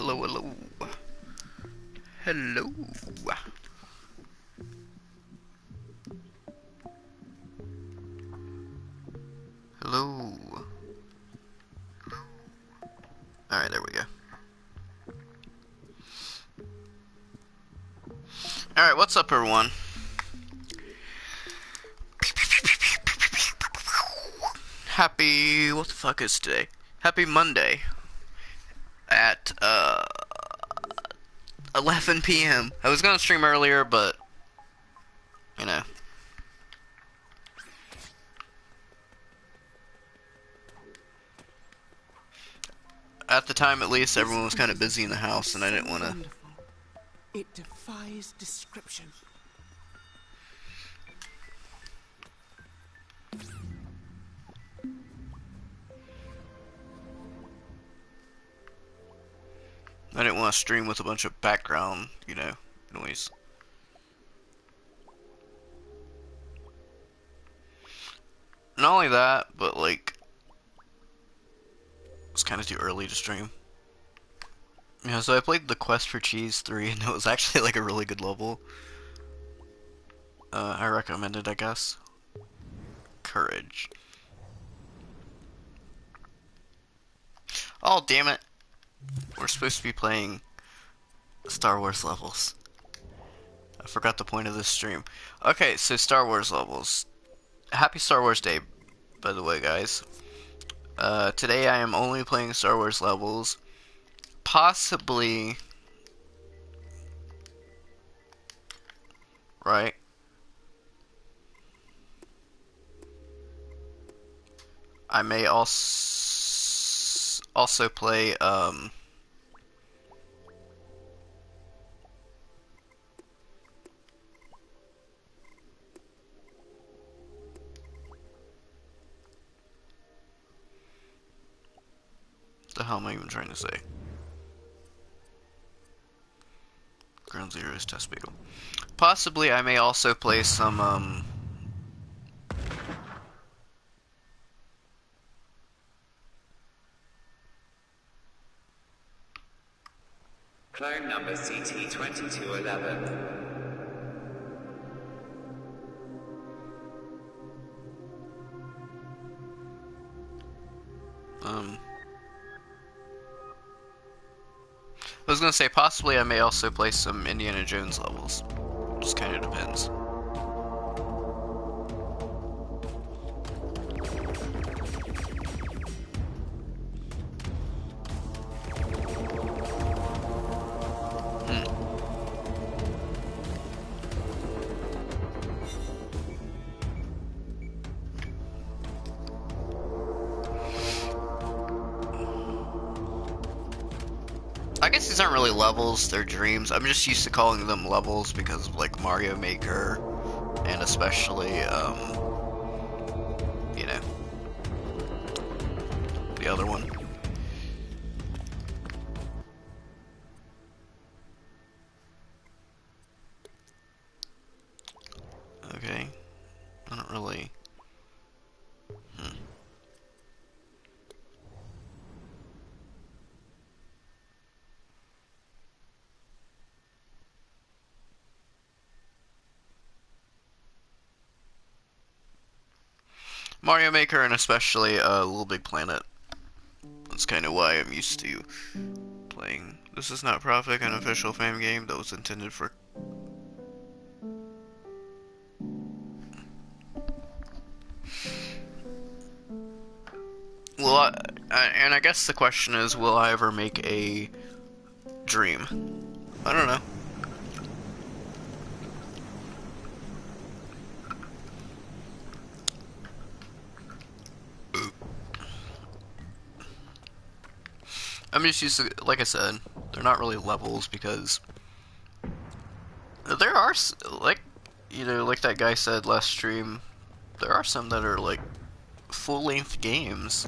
Hello, hello. Hello. Hello. Alright, there we go. Alright, what's up, everyone? Happy... what the fuck is today? Happy Monday. At, 11 p.m. I was gonna stream earlier, but... you know. At the time, at least, everyone was kind of busy in the house, and I didn't want to... It defies description. I didn't want to stream with a bunch of background, you know, noise. Not only that, but like, it's kind of too early to stream. Yeah, so I played the Quest for Cheese 3, and it was actually like a really good level. I recommend it, I guess. Courage. Oh, damn it. We're supposed to be playing Star Wars levels. I forgot the point of this stream. Okay, so Star Wars levels. Happy Star Wars Day, by the way, guys. Today I am only playing Star Wars levels. Possibly... right? I may also play, the hell am I even trying to say? Ground Zeroes Test Beetle. Possibly I may also play some, Clone number CT-2211. I was gonna say possibly I may also play some Indiana Jones levels. Just kind of depends. I guess these aren't really levels, they're dreams. I'm just used to calling them levels because of like Mario Maker and especially, you know, the other one. Okay, I don't really... Mario Maker and especially Little Big Planet. That's kind of why I'm used to playing. This is not Prophet, an official fan game that was intended for... Well, and I guess the question is, will I ever make a dream? I don't know. I'm just used to, like I said, they're not really levels because there are, like, you know, like that guy said last stream, there are some that are like full-length games.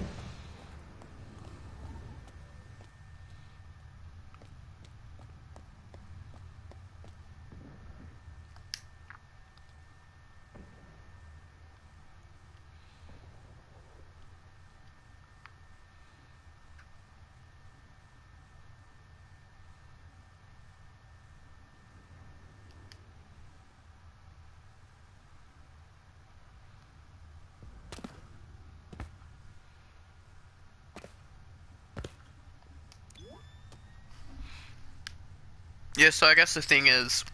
Yeah, so I guess the thing is,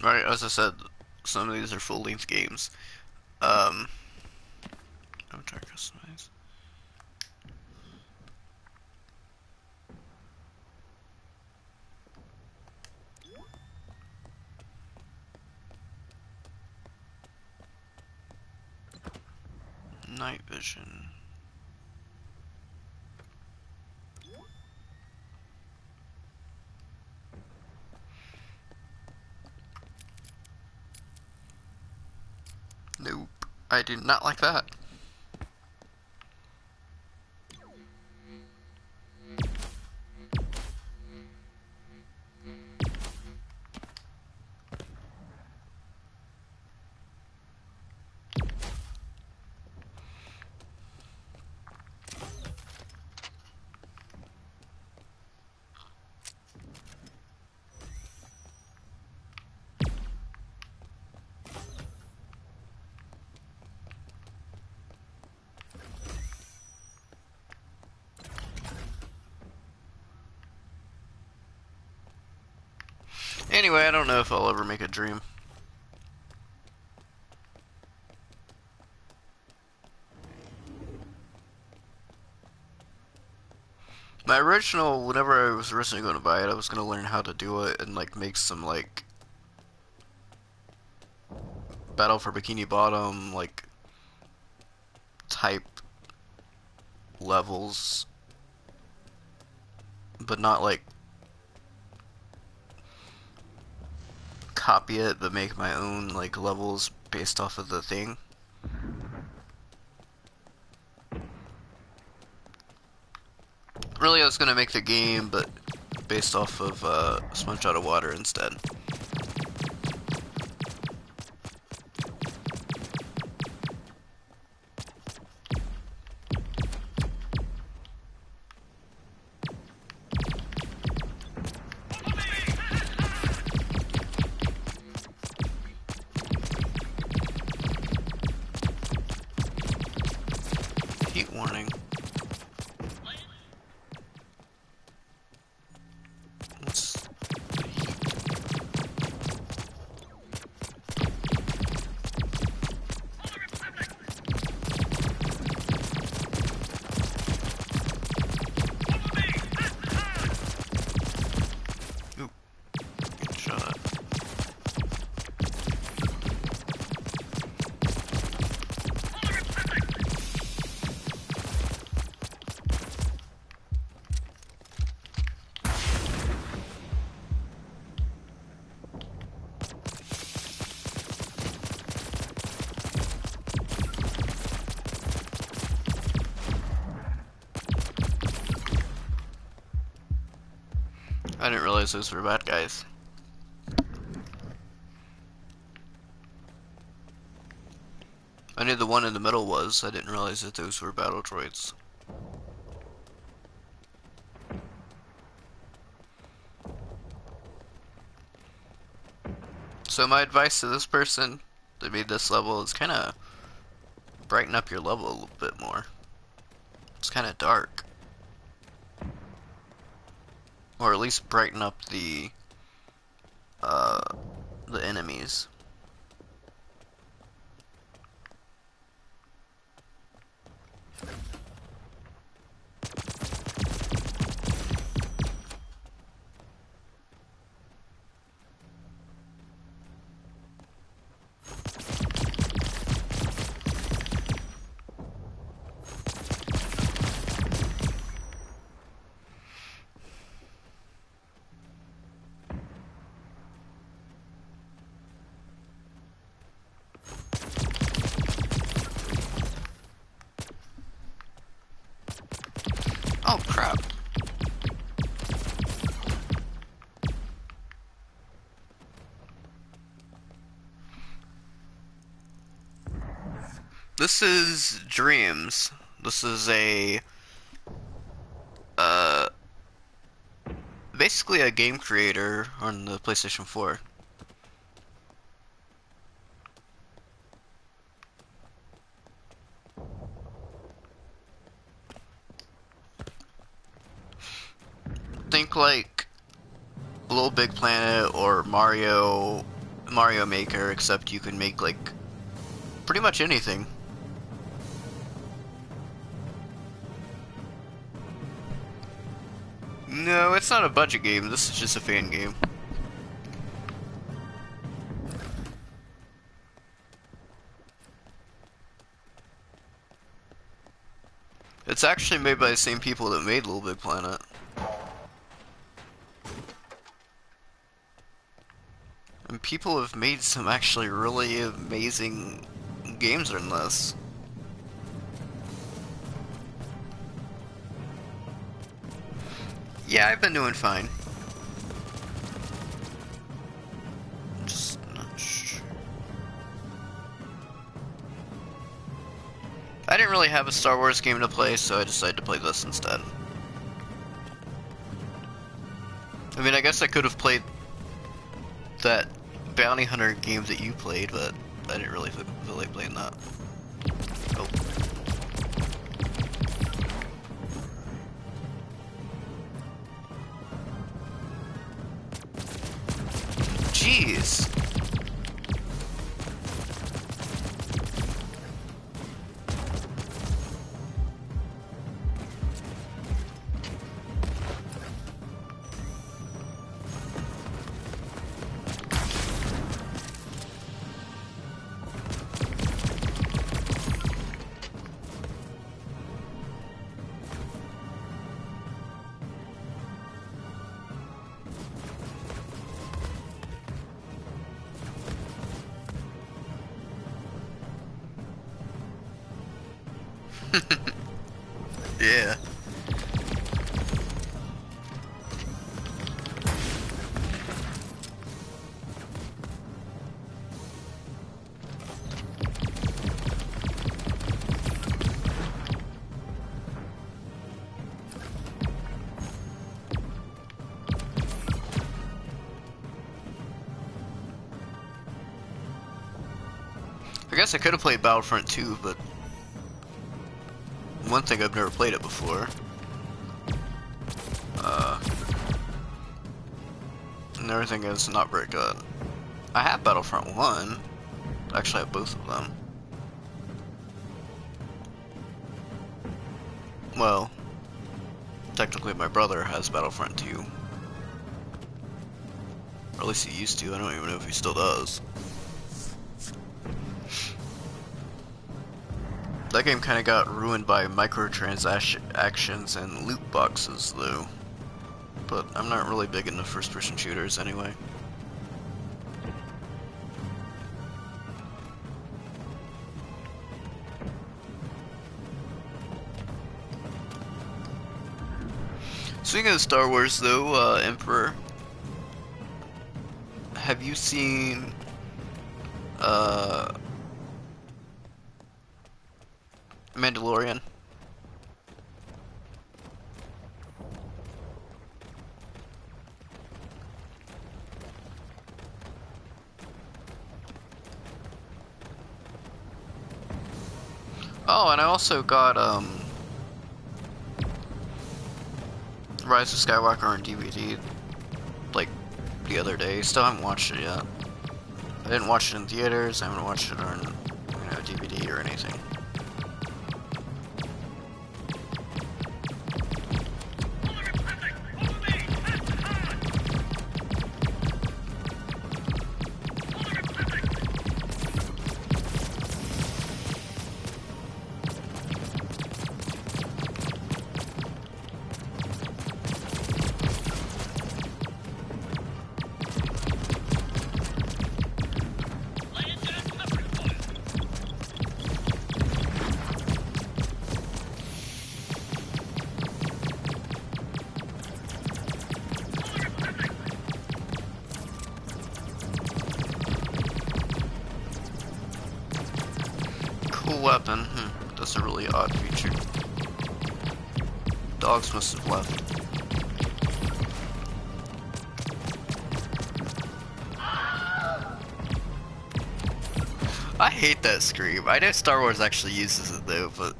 right, as I said, some of these are full-length games. Um, Avatar customize. Night vision. Nope. I do not like that. Anyway, I don't know if I'll ever make a dream. My original, whenever I was originally going to buy it, I was going to learn how to do it and like make some like Battle for Bikini Bottom like type levels, but not like copy it, but make my own like levels based off of the thing. Really, I was gonna make the game, but based off of Sponge Out of Water instead. Heat warning. What's the heat? Ooh, good shot. I didn't realize those were bad guys. I knew the one in the middle was. I didn't realize that those were battle droids. So my advice to this person that made this level is kind of brighten up your level a little bit more. It's kind of dark. Or at least brighten up uh, the enemies. Oh crap. This is Dreams. This is a uh basically a game creator on the PlayStation 4. Think like Little Big Planet or Mario Maker, except you can make like pretty much anything. No, it's not a budget game. This is just a fan game. It's actually made by the same people that made Little Big Planet. And people have made some actually really amazing games in this. Yeah, I've been doing fine. Just not sure. I didn't really have a Star Wars game to play, so I decided to play this instead. I mean, I guess I could have played that Bounty Hunter game that you played, but I didn't really feel like playing that. Oh. Jeez. Yeah. I guess I could have played Battlefront 2, but one thing, I've never played it before. And everything is not very good. I have Battlefront 1. Actually, I have both of them. Well, technically my brother has Battlefront 2. Or at least he used to. I don't even know if he still does. That game kind of got ruined by microtransactions and loot boxes, though. But I'm not really big into first-person shooters anyway. Speaking of Star Wars, though, Emperor, have you seen Mandalorian? Oh, and I also got Rise of Skywalker on DVD like the other day. Still haven't watched it yet. I didn't watch it in theaters. I haven't watched it on, DVD or anything. Weapon. That's a really odd feature. Dogs must have left. I hate that scream. I know Star Wars actually uses it though, but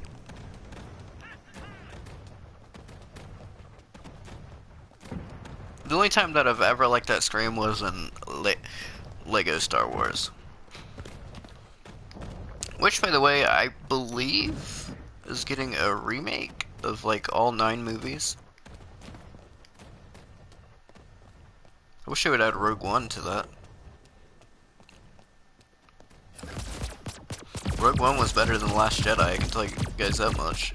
The only time that I've ever liked that Scream was in Lego Star Wars. Which, by the way, I believe is getting a remake of like all 9 movies. I wish they would add Rogue One to that. Rogue One was better than The Last Jedi, I can tell you guys that much.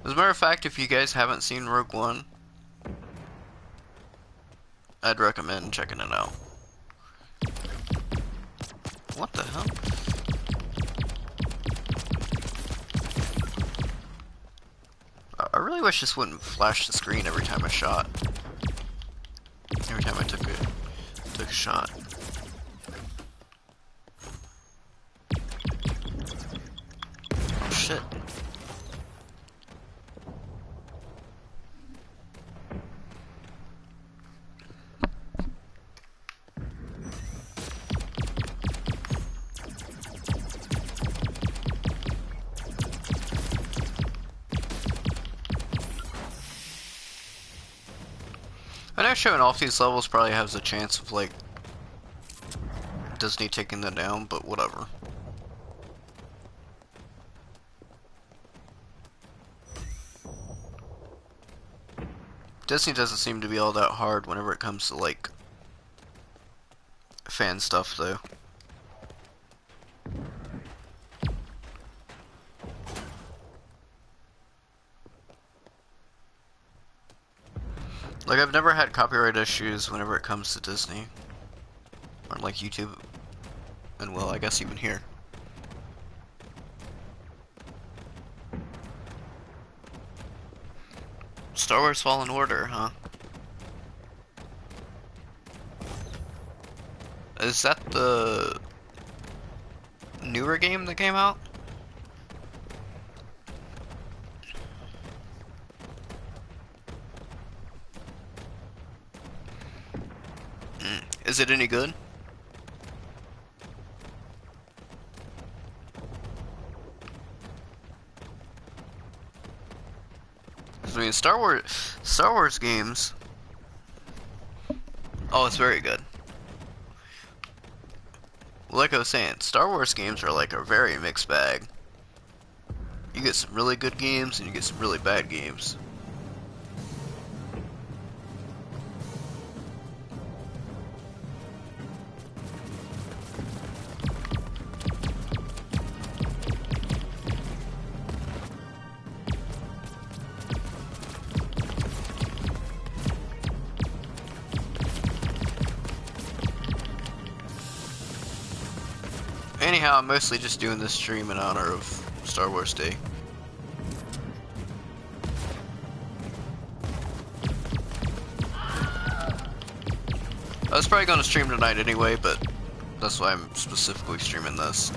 As a matter of fact, if you guys haven't seen Rogue One, I'd recommend checking it out. What the hell? I really wish this wouldn't flash the screen every time I shot. Every time I took a shot. Oh shit. I know showing off these levels probably has a chance of like Disney taking them down, but whatever. Disney doesn't seem to be all that hard whenever it comes to like fan stuff though. Like I've never had copyright issues whenever it comes to Disney. Or like YouTube. And well, I guess even here. Star Wars Fallen Order, huh? Is that the newer game that came out? Is it any good? I mean, Star Wars games. Oh, it's very good. Like I was saying, Star Wars games are like a very mixed bag. You get some really good games and you get some really bad games. Anyhow, I'm mostly just doing this stream in honor of Star Wars Day. I was probably going to stream tonight anyway, but that's why I'm specifically streaming this.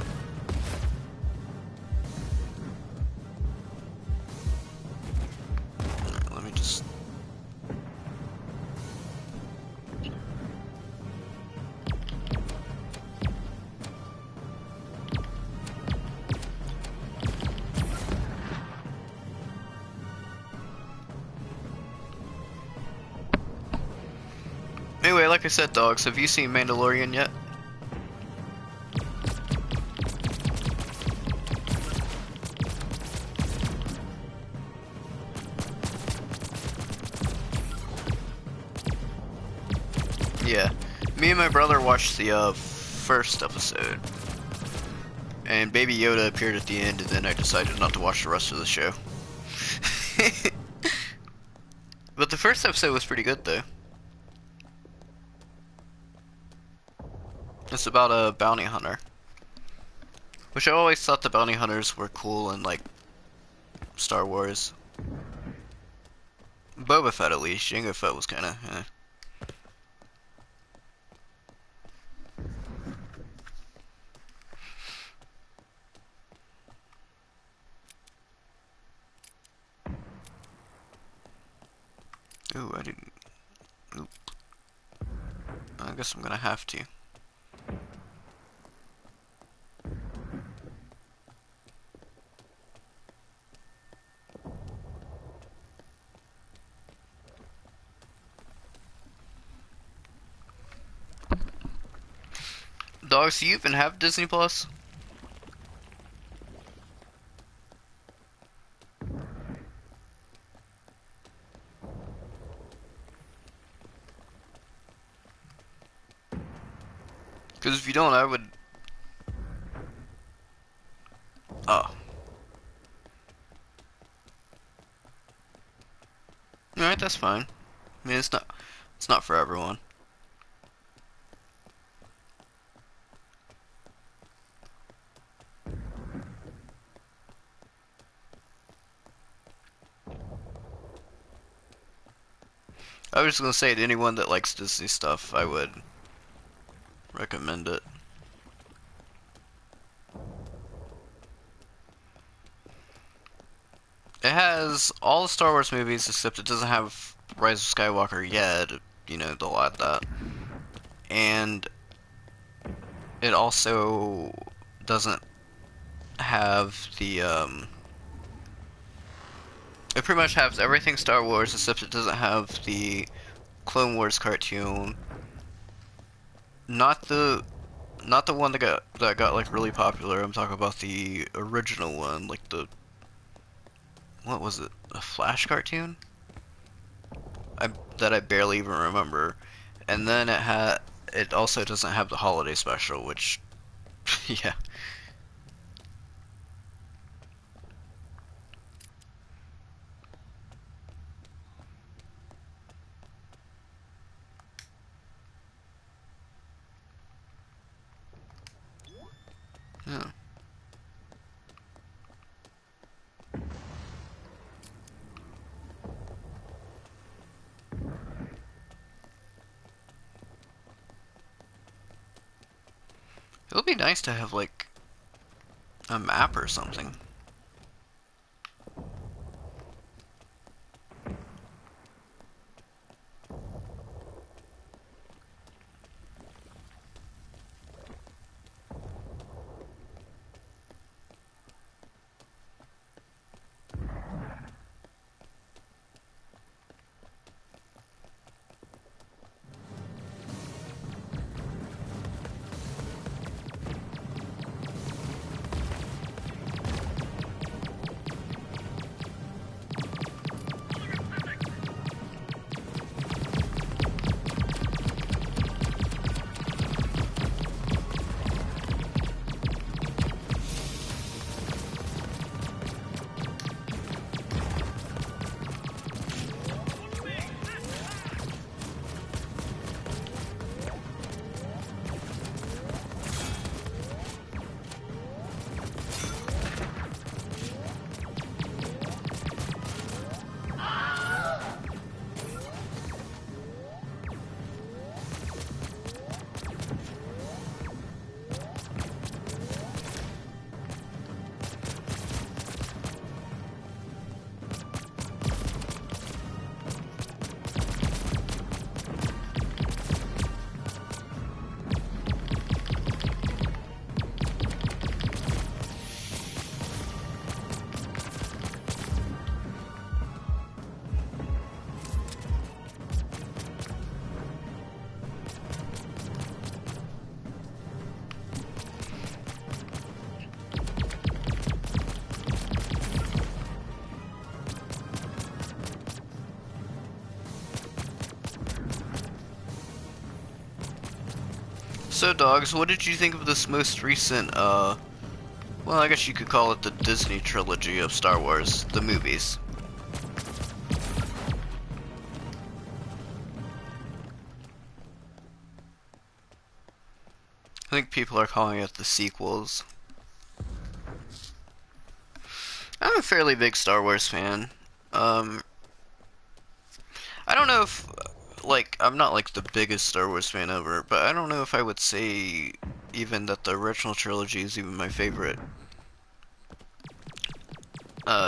Alright, let me just... Anyway, like I said, dogs, have you seen Mandalorian yet? Yeah. Me and my brother watched the first episode. And Baby Yoda appeared at the end, and then I decided not to watch the rest of the show. But the first episode was pretty good, though. It's about a bounty hunter. Which I always thought the bounty hunters were cool in, like, Star Wars. Boba Fett, at least. Jango Fett was kinda, eh. Ooh, I didn't... Oop. I guess I'm gonna have to. Dogs, do you even have Disney Plus? Because if you don't, I would... Oh. Alright, that's fine. I mean, it's not for everyone. I was just gonna say to anyone that likes Disney stuff, I would recommend it. It has all the Star Wars movies except it doesn't have Rise of Skywalker yet. You know, they'll add that. And it also doesn't have the, it pretty much has everything Star Wars except it doesn't have the Clone Wars cartoon. Not the one that got like really popular. I'm talking about the original one, like the, what was it? A Flash cartoon? That I barely even remember. And then it also doesn't have the holiday special, which yeah. Yeah. It would be nice to have like a map or something. So, dogs, what did you think of this most recent, well, I guess you could call it the Disney trilogy of Star Wars, the movies? I think people are calling it the sequels. I'm a fairly big Star Wars fan. I don't know if, like, I'm not like the biggest Star Wars fan ever, but I don't know if I would say even that the original trilogy is even my favorite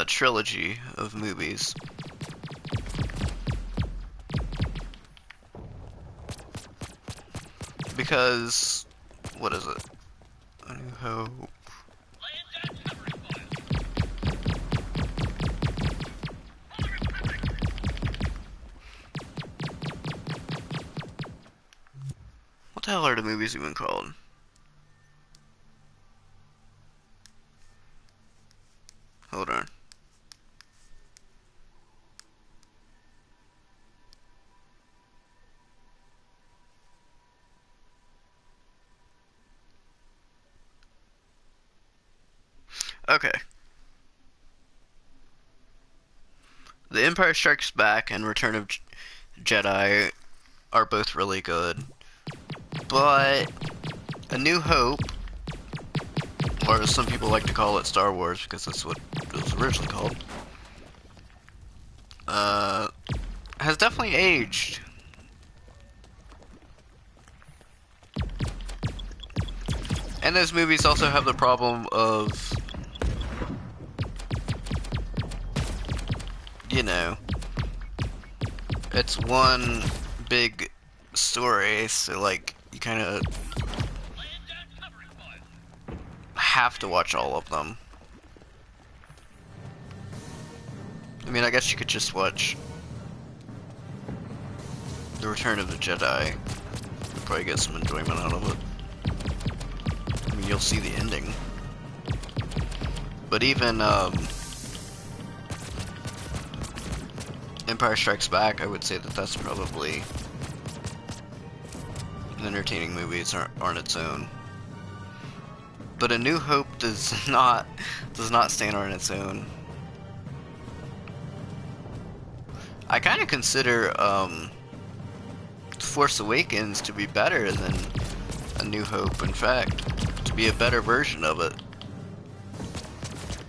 trilogy of movies. Because, what is it? A New Hope. What the hell are the movies even called? Hold on. Okay. The Empire Strikes Back and Return of Jedi are both really good. But A New Hope, or as some people like to call it, Star Wars, because that's what it was originally called, has definitely aged. And those movies also have the problem of, you know, it's one big story, so like, you kind of have to watch all of them. I mean, I guess you could just watch The Return of the Jedi. You'll probably get some enjoyment out of it. I mean, you'll see the ending. But even, Empire Strikes Back, I would say that that's probably an entertaining movie. It's on its own. But A New Hope does not stand on its own. I kind of consider Force Awakens to be better than A New Hope. In fact, to be a better version of it,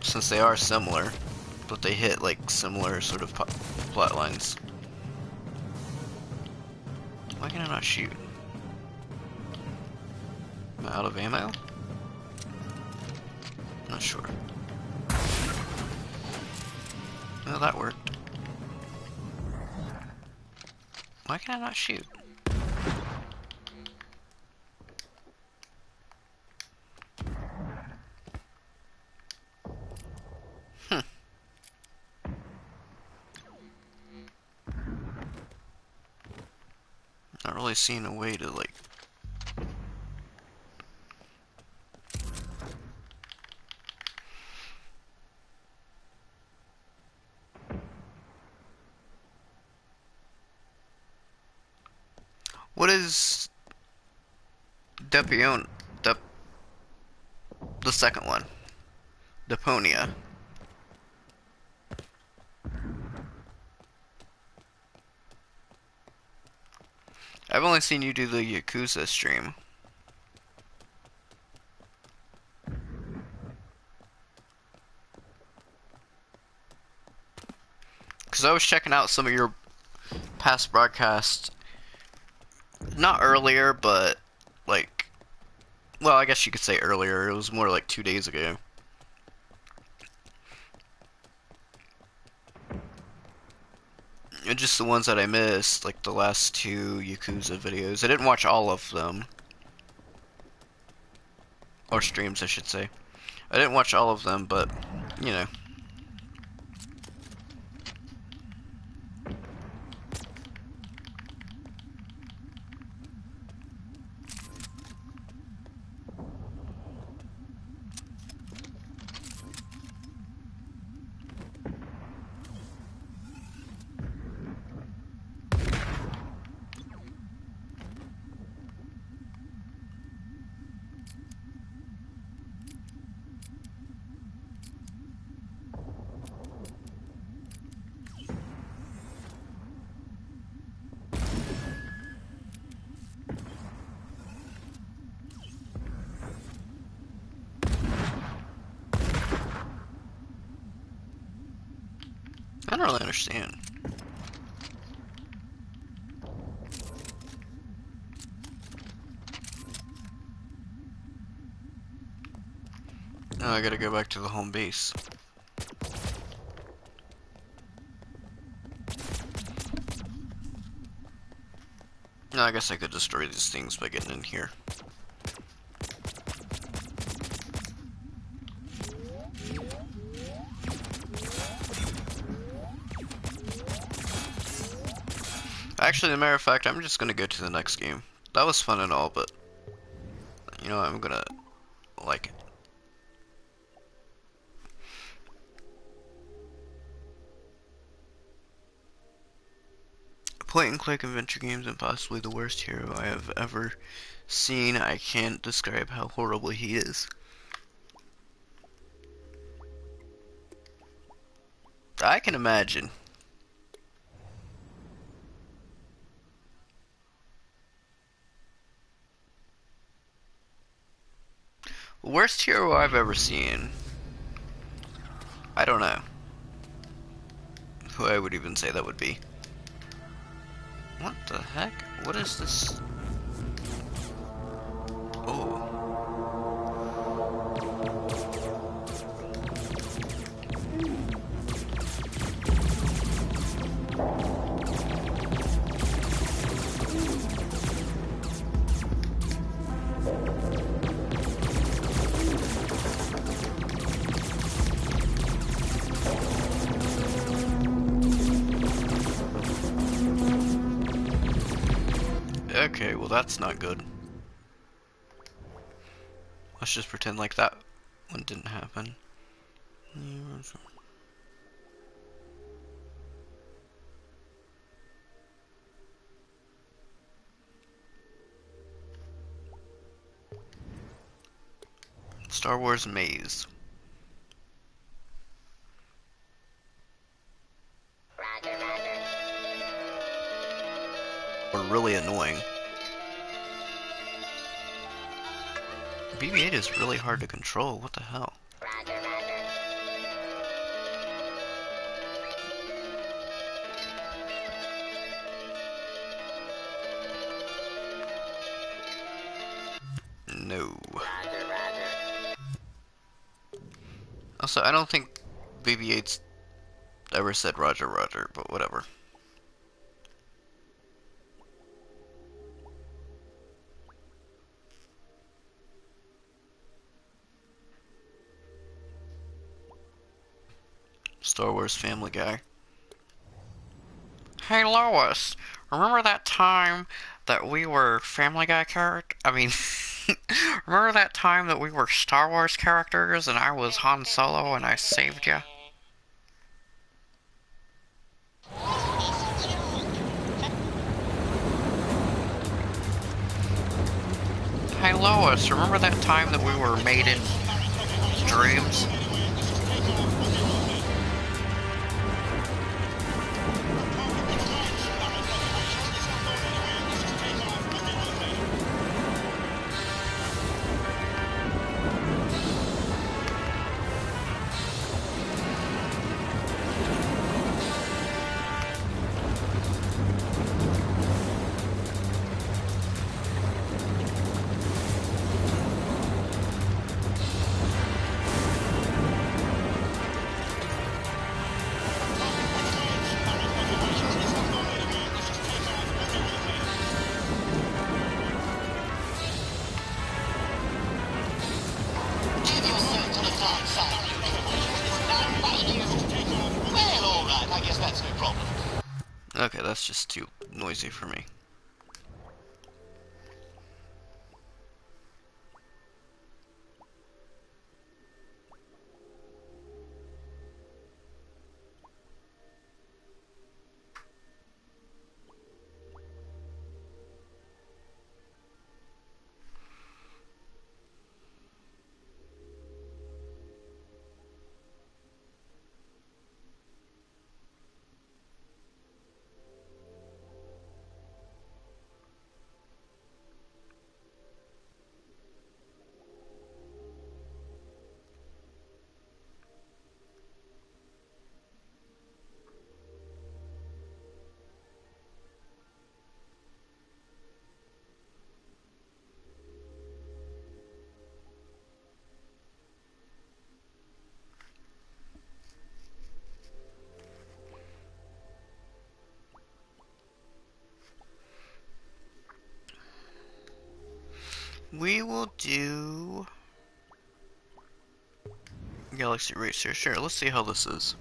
since they are similar, but they hit like similar sort of plot lines. Why can I not shoot? Am I out of ammo? Not sure. Well, that worked. Why can I not shoot? Not really seeing a way to like. What is Depion? The second one, Deponia. I've only seen you do the Yakuza stream. Because I was checking out some of your past broadcasts. Not earlier, but like, well, I guess you could say earlier. It was more like 2 days ago. And just the ones that I missed, like the last two Yakuza videos. I didn't watch all of them. Or streams, I should say. I didn't watch all of them, but, you know. I don't really understand. Now I gotta go back to the home base. No, I guess I could destroy these things by getting in here. Actually, as a matter of fact, I'm just gonna go to the next game. That was fun and all, but you know, I'm gonna like it. Point and click adventure games and possibly the worst hero I have ever seen. I can't describe how horrible he is. I can imagine. Worst hero I've ever seen. I don't know who I would even say that would be. What the heck? What is this? Oh. Okay, well that's not good. Let's just pretend like that one didn't happen. Star Wars Maze. Or really annoying. BB-8 is really hard to control. What the hell? No. Also, I don't think BB-8's ever said Roger Roger, but whatever. Star Wars Family Guy. Hey Lois, remember that time that we were Family Guy character? Remember that time that we were Star Wars characters and I was Han Solo and I saved you? Hey Lois, remember that time that we were made in dreams? Okay, that's just too noisy for me. We will do Galaxy Racer. Sure, let's see how this is.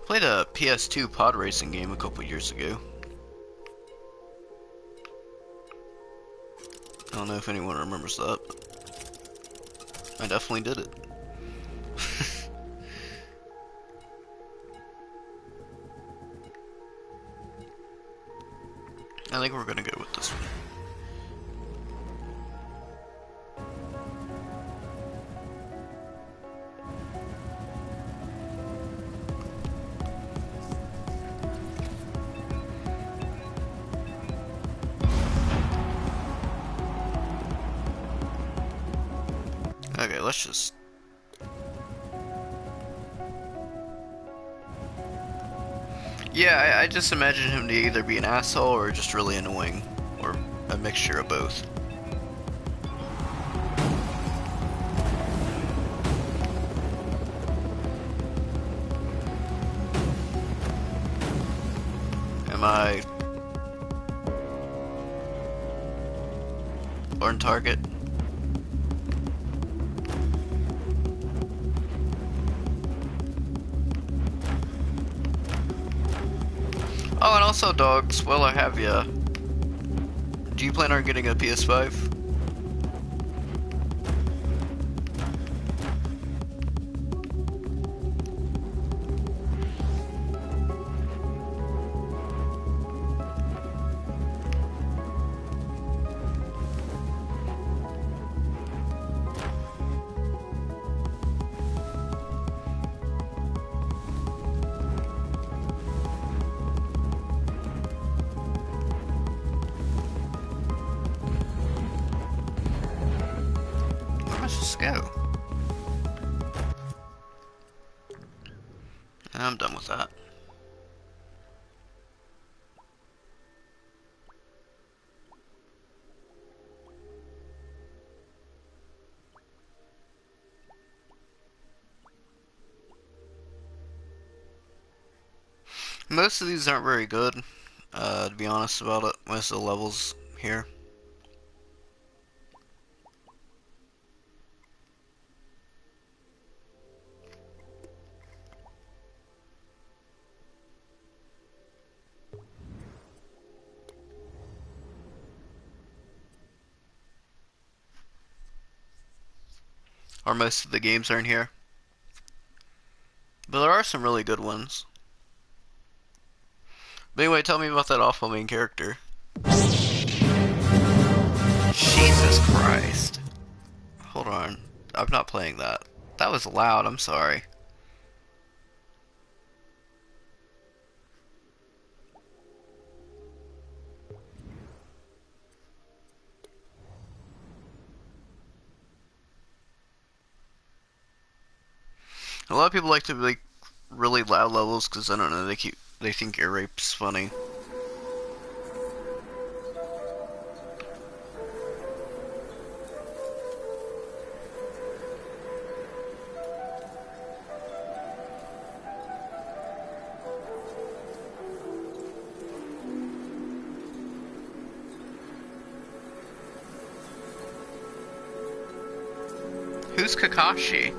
Played a PS2 pod racing game a couple years ago. I don't know if anyone remembers that. I definitely did it. I think we're gonna go with this one. Okay, let's just... Yeah, I just imagine him to either be an asshole or just really annoying. Or a mixture of both. Am I... on target? Oh, and also, dogs, while I have ya, do you plan on getting a PS5? Let's just go. I'm done with that. Most of these aren't very good, to be honest about it. Most of the levels here. Or most of the games aren't here. But there are some really good ones. But anyway, tell me about that awful main character. Jesus Christ. Hold on. I'm not playing that. That was loud, I'm sorry. A lot of people like to like really loud levels because I don't know, they think air rape's funny. Who's Kakashi?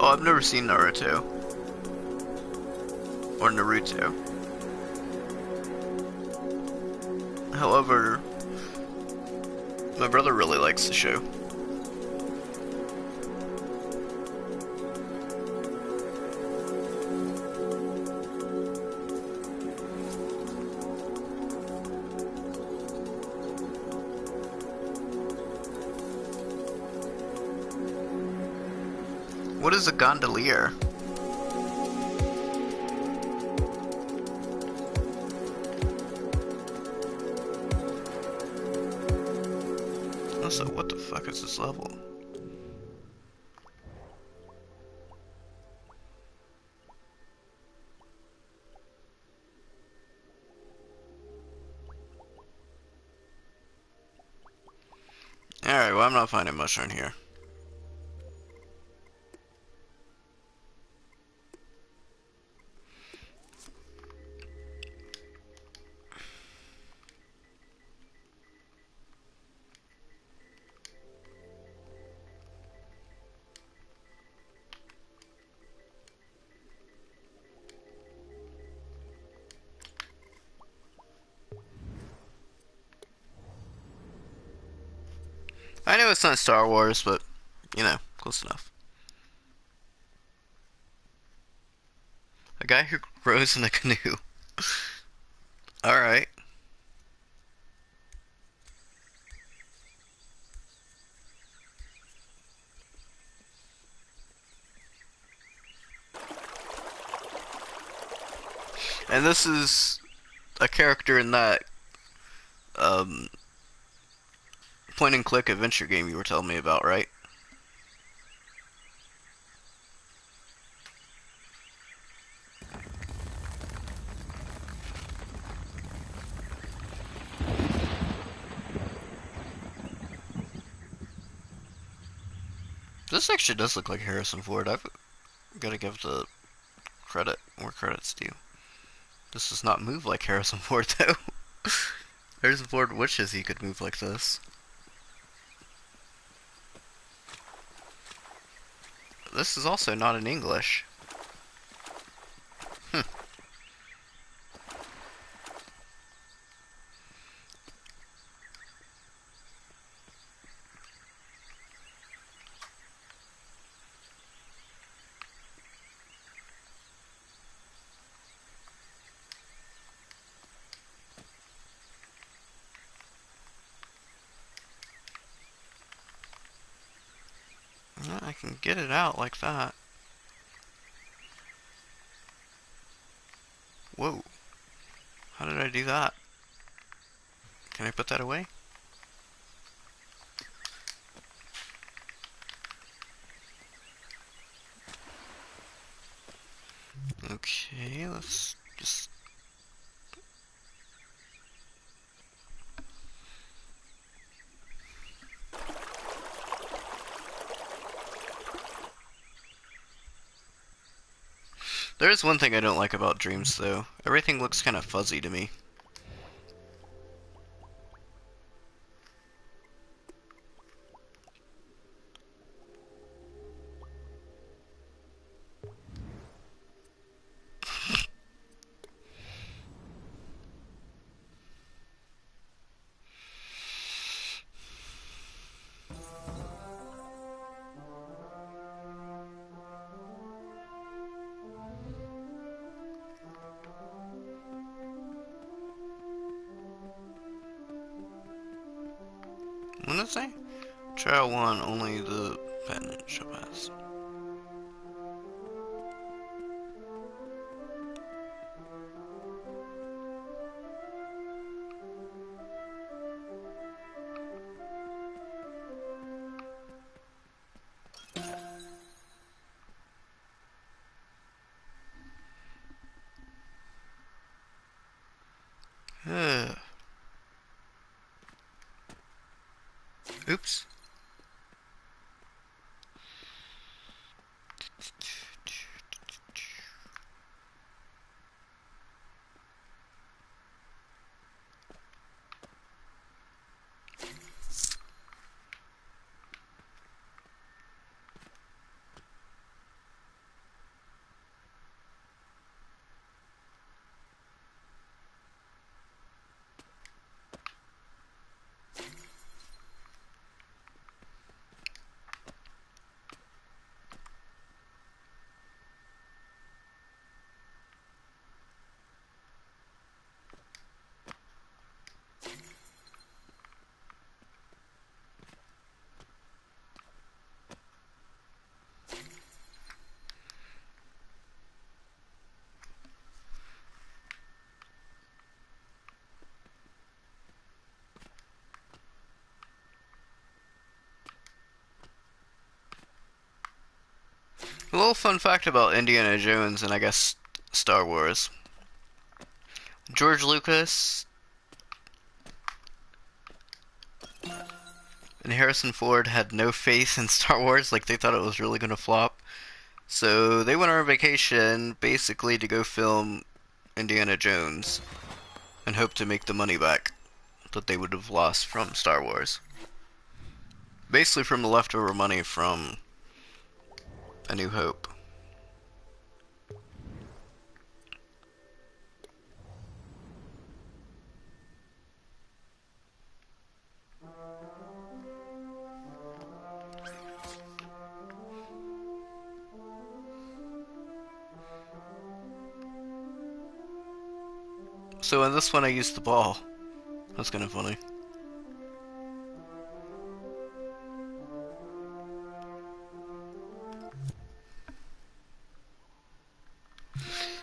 Oh, I've never seen Naruto. Or Naruto. However, my brother really likes the show. What is a gondolier? Also, what the fuck is this level? Alright, well, I'm not finding much on here. I know it's not Star Wars, but, you know, close enough. A guy who rows in a canoe. Alright. And this is a character in that um, point and click adventure game you were telling me about, right? This actually does look like Harrison Ford. I've got to give the credit where credit's due. This does not move like Harrison Ford, though. Harrison Ford wishes he could move like this. This is also not in English. Hmm. Yeah, I can get it out like that. Whoa. How did I do that? Can I put that away? Okay, let's just... There is one thing I don't like about Dreams, though. Everything looks kind of fuzzy to me. What did it say? Trial 1, only the patent shall pass. Oops. little fun fact about Indiana Jones and I guess Star Wars. George Lucas and Harrison Ford had no faith in Star Wars, like they thought it was really gonna flop. So they went on vacation basically to go film Indiana Jones and hope to make the money back that they would have lost from Star Wars. Basically from the leftover money from A New Hope. So in this one I used the ball. That's kind of funny.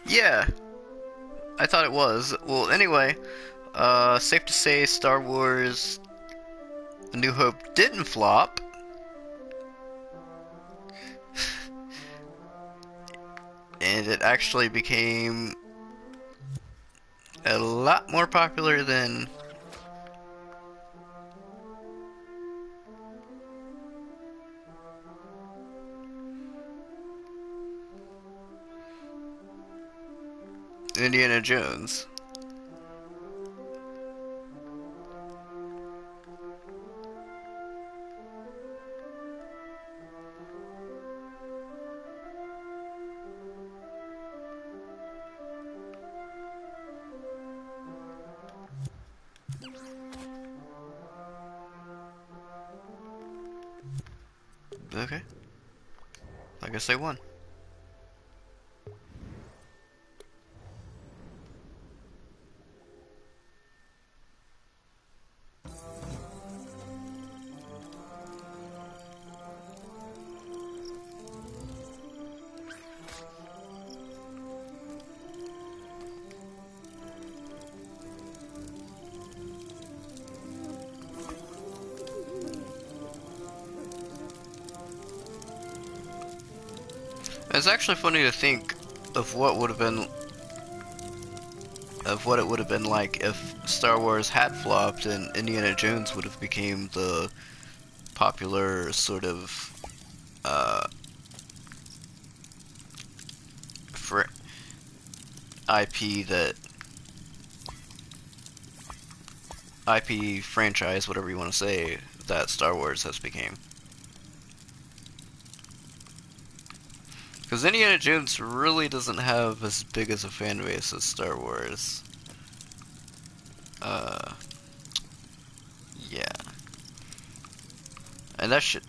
Yeah, I thought it was. Well, anyway, safe to say Star Wars A New Hope didn't flop. And it actually became a lot more popular than Indiana Jones. Okay. I guess they won. It's actually funny to think of what would have been what it would have been like if Star Wars had flopped and Indiana Jones would have became the popular sort of for IP that IP franchise, whatever you want to say, that Star Wars has became. Because Indiana Jones really doesn't have as big as a fan base as Star Wars. Yeah. And that should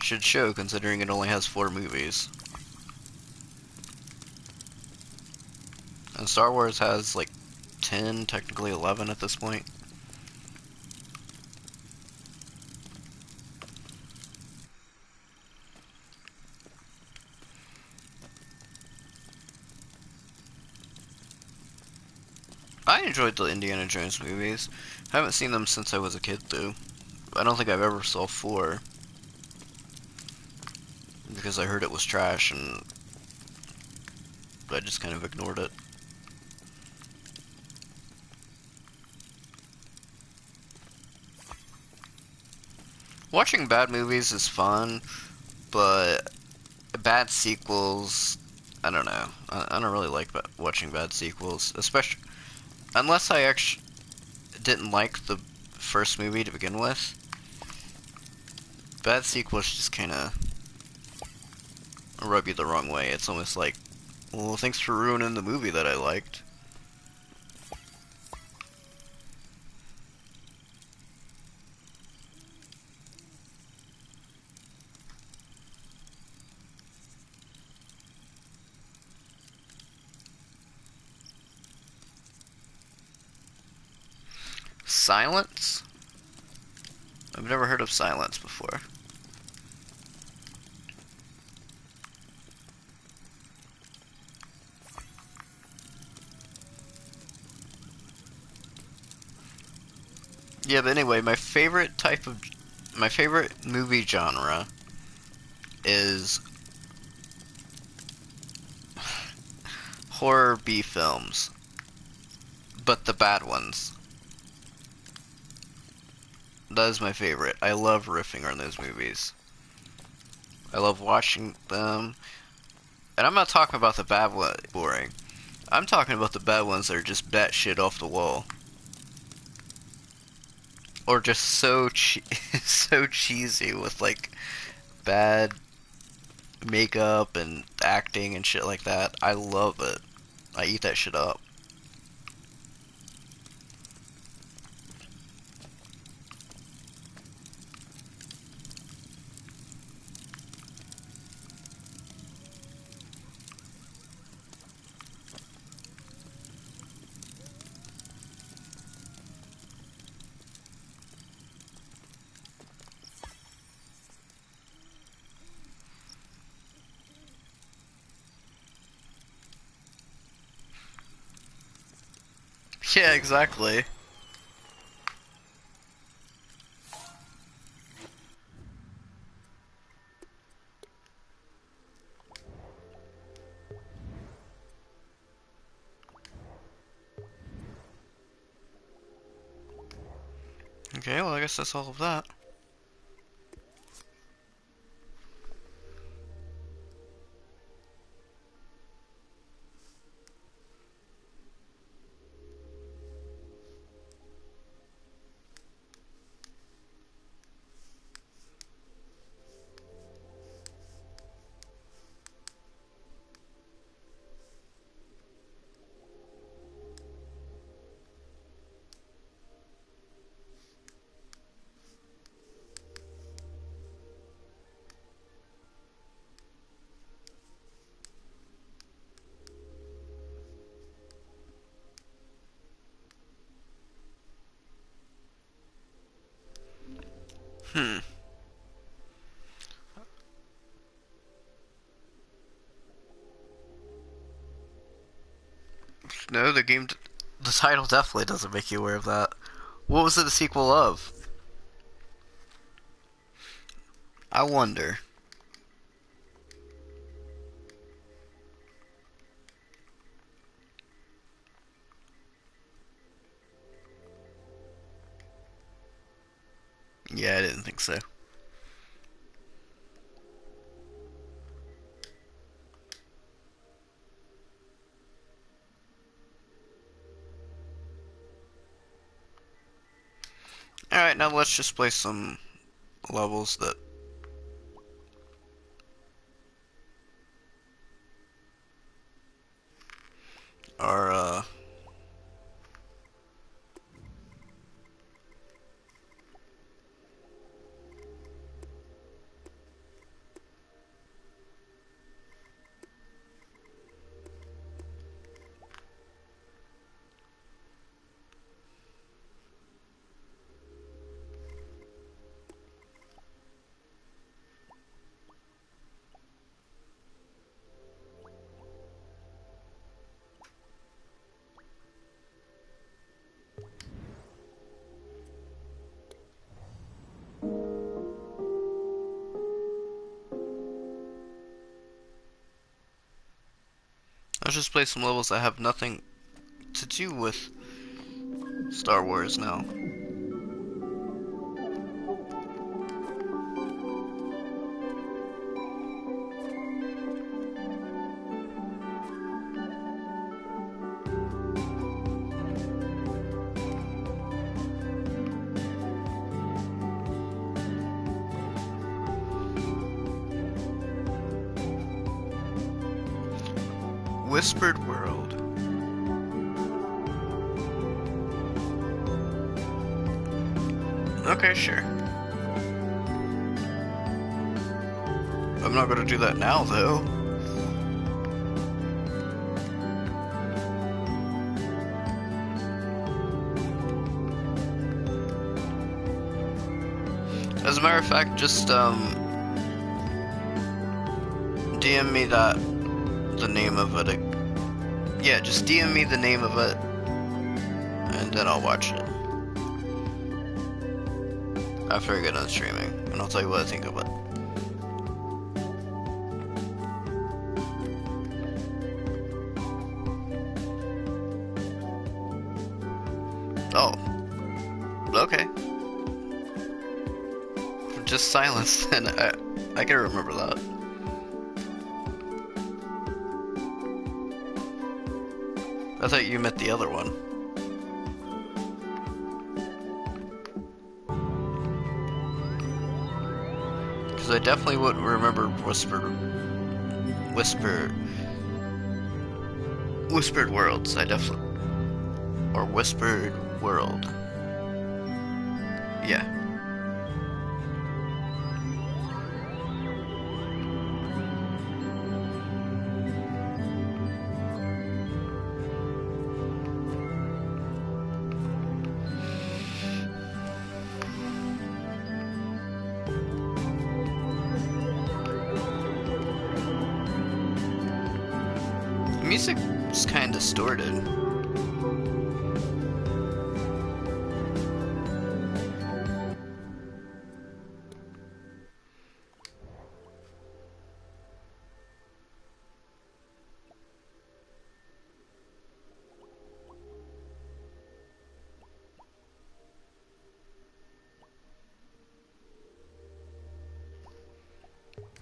show, considering it only has 4 movies. And Star Wars has like 10, technically 11 at this point. I enjoyed the Indiana Jones movies. I haven't seen them since I was a kid, though. I don't think I've ever saw 4. Because I heard it was trash, and I just kind of ignored it. Watching bad movies is fun, but bad sequels, I don't know. I don't really like watching bad sequels, especially unless I actually didn't like the first movie to begin with. Bad sequels just kind of rub you the wrong way. It's almost like, well, thanks for ruining the movie that I liked. Silence? I've never heard of Silence before. Yeah, but anyway, my favorite movie genre is horror B films, but the bad ones. That is my favorite. I love riffing on those movies. I love watching them. And I'm not talking about the bad ones boring. I'm talking about the bad ones that are just batshit off the wall. Or just so so cheesy with like bad makeup and acting and shit like that. I love it. I eat that shit up. Yeah, exactly. Okay, well I guess that's all of that. Hmm. No, the title definitely doesn't make you aware of that. What was it a sequel of? I wonder. Yeah, I didn't think so. Alright, now let's just play some levels that are, let's just play some levels that have nothing to do with Star Wars now. Whispered World. Okay, sure. I'm not gonna do that now, though. As a matter of fact, just, DM me the name of it. Yeah, just DM me the name of it, and then I'll watch it. After I get done streaming, and I'll tell you what I think of it. Oh, okay. Just silence, and I can remember that. I thought you meant the other one. Because I definitely wouldn't remember Whispered Worlds. I definitely, or Whispered World. Yeah. The music is kind of distorted.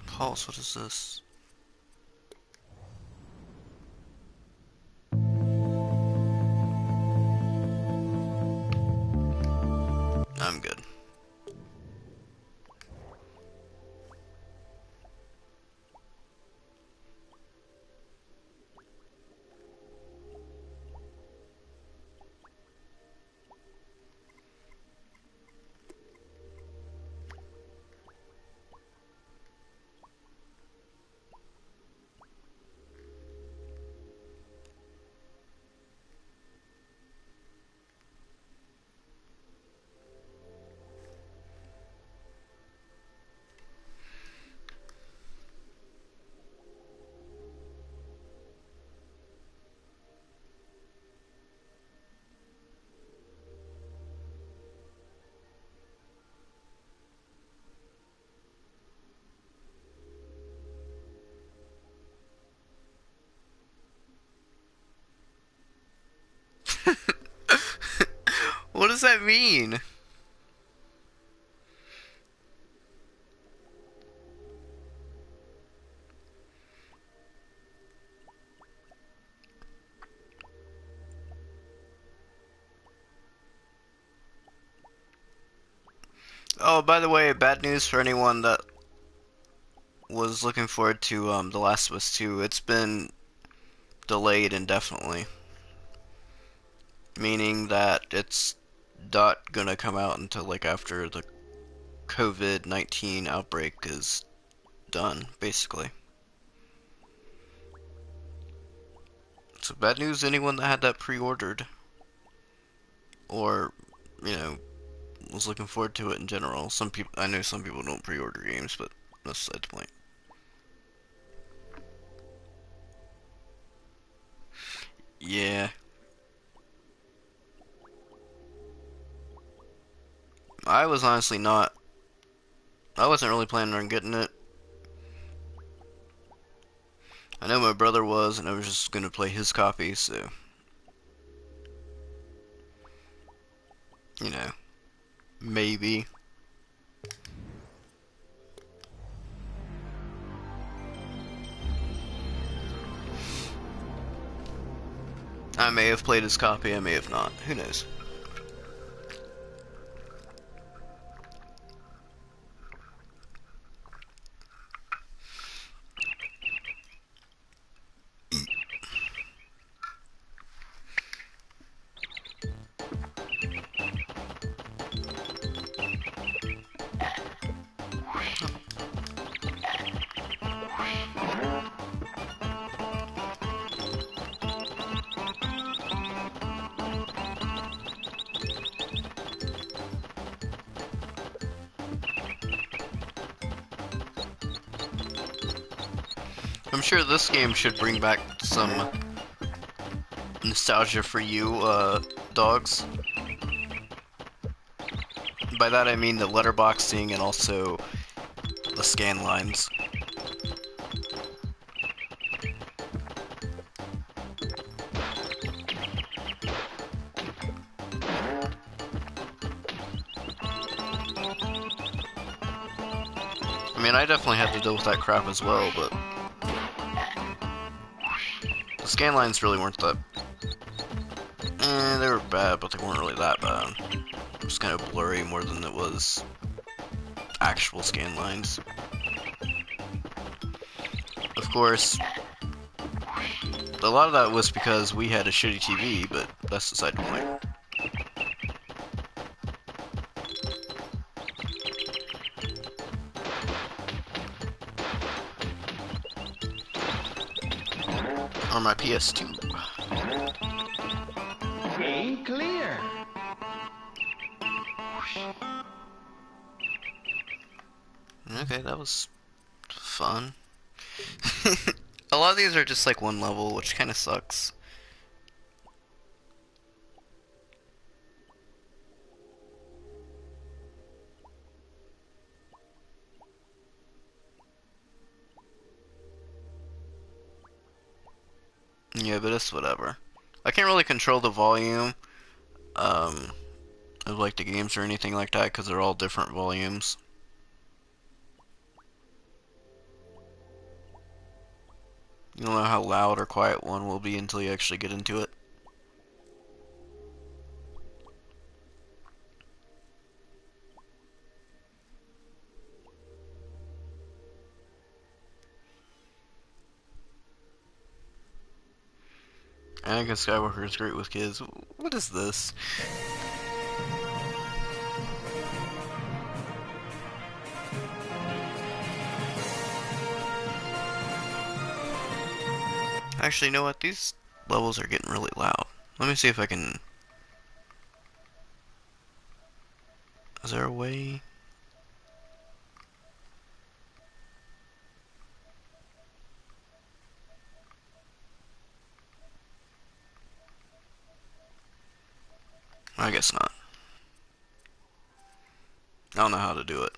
Pulse, what is this? I'm good. What does that mean? Oh, by the way, bad news for anyone that was looking forward to The Last of Us 2. It's been delayed indefinitely, meaning that it's not gonna come out until like after the COVID-19 outbreak is done, basically. So bad news anyone that had that pre-ordered or, you know, was looking forward to it in general. Some people, I know some people don't pre-order games, but that's beside the point. Yeah, I was honestly not. I wasn't really planning on getting it. I know my brother was, and I was just gonna play his copy, so you know, maybe. I may have played his copy, I may have not. Who knows? I'm sure this game should bring back some nostalgia for you, dogs. By that I mean the letterboxing and also the scan lines. mean, I definitely had to deal with that crap as well, but the scan lines really weren't that. They were bad, but they weren't really that bad. It was kind of blurry more than it was actual scan lines. Of course, a lot of that was because we had a shitty TV, but that's beside the point. Or my PS2. Game clear. Okay, that was fun. A lot of these are just like one level, which kind of sucks. Yeah, but it's whatever. I can't really control the volume of like the games or anything like that because they're all different volumes. You don't know how loud or quiet one will be until you actually get into it. Anakin Skywalker is great with kids. What is this? Actually, you know what? These levels are getting really loud. Let me see if I can... Is there a way? I guess not. I don't know how to do it.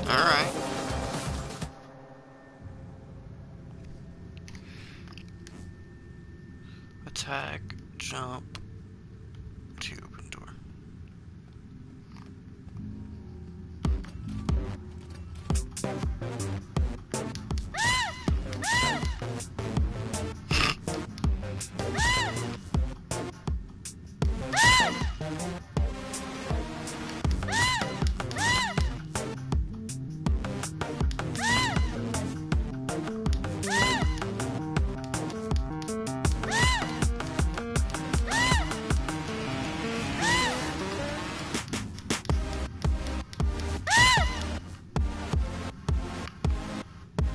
Alright. Attack, jump, to open door.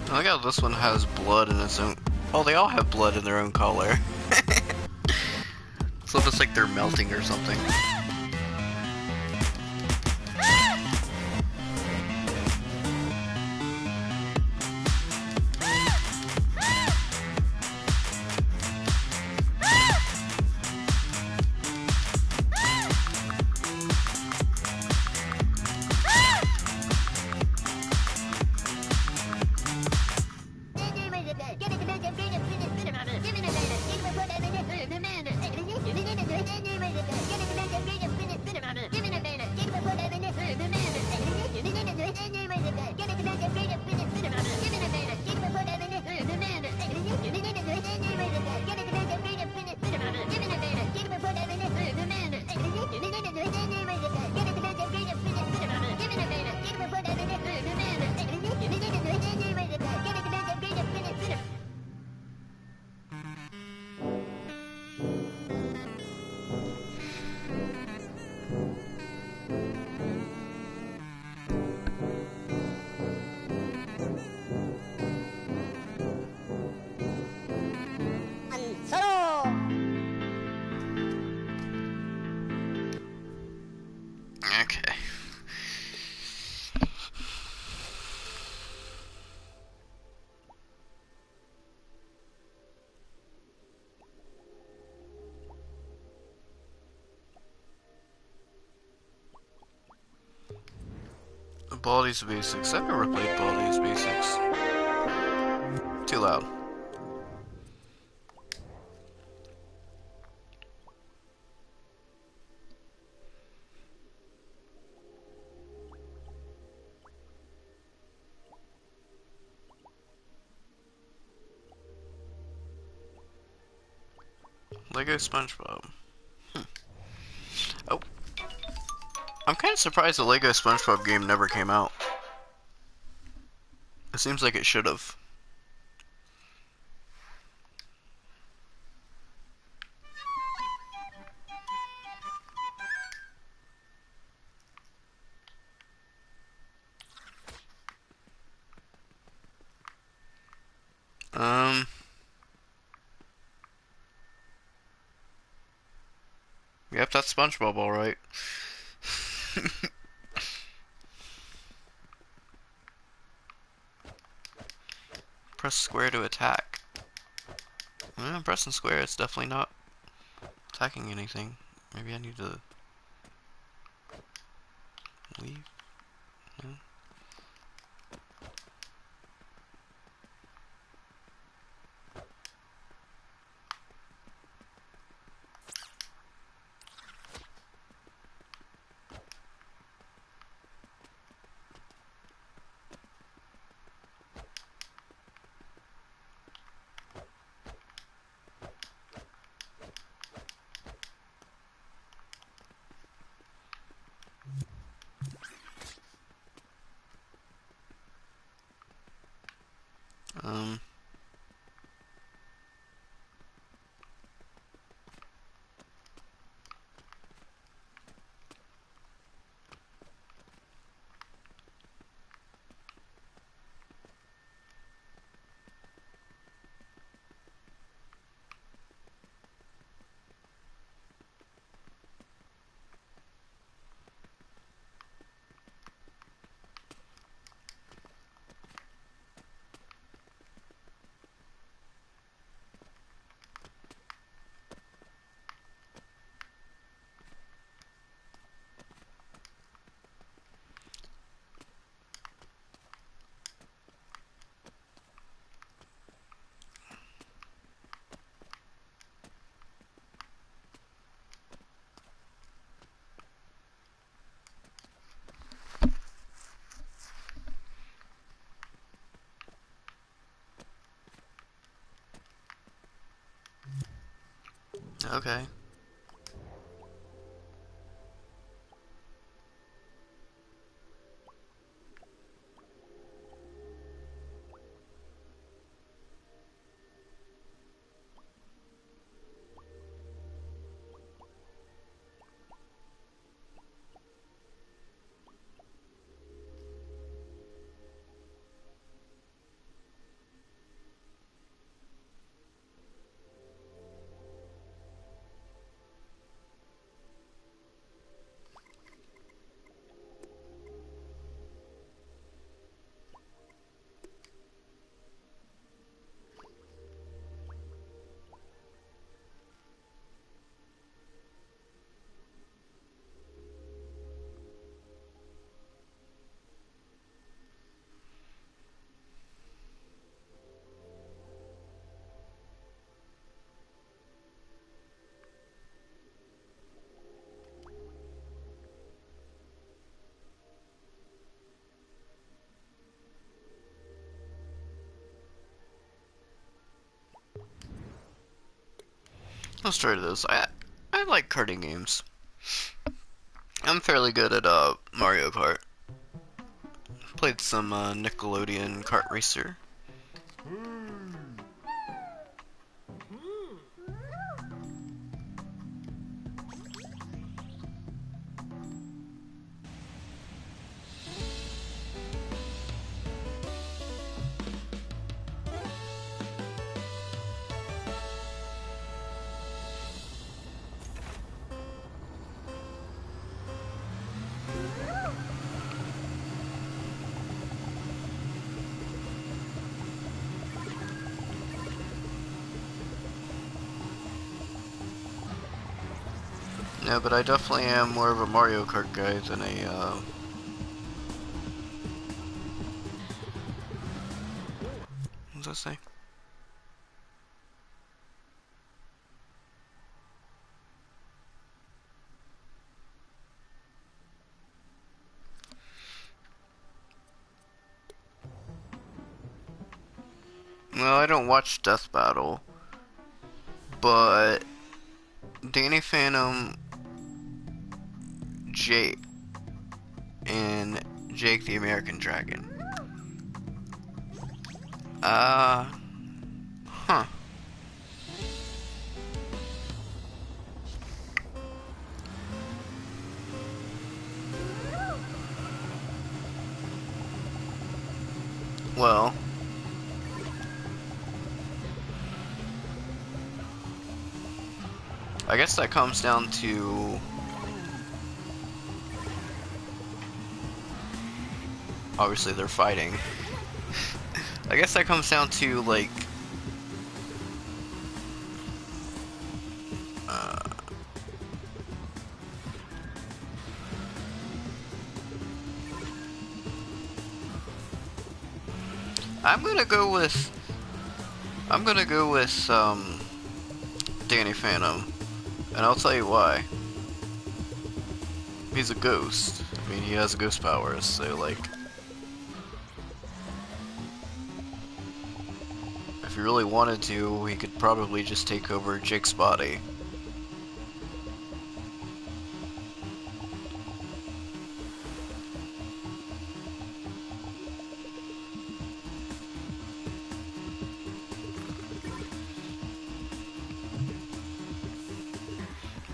I like how this one has blood in its own... Oh, they all have blood in their own color. So it's like they're melting or something. Baldi's Basics. I've never played Baldi's Basics. Too loud. Lego SpongeBob. Oh. I'm kind of surprised the Lego SpongeBob game never came out. It seems like it should have. Yep, that's SpongeBob, alright. Press square to attack. Well, I'm pressing square, it's definitely not attacking anything. Maybe I need to leave? No? Um... Okay. Let's try this. I like karting games. I'm fairly good at Mario Kart. Played some Nickelodeon Kart Racer. Yeah, but I definitely am more of a Mario Kart guy than a gonna say? Well, I don't watch Death Battle, but Danny Phantom, Jake, and Jake the American Dragon. Huh. Well, I guess that comes down to obviously they're fighting. I guess that comes down to like I'm gonna go with Danny Phantom, and I'll tell you why. He's a ghost. I mean, he has ghost powers, so like, if he really wanted to, he could probably just take over Jake's body.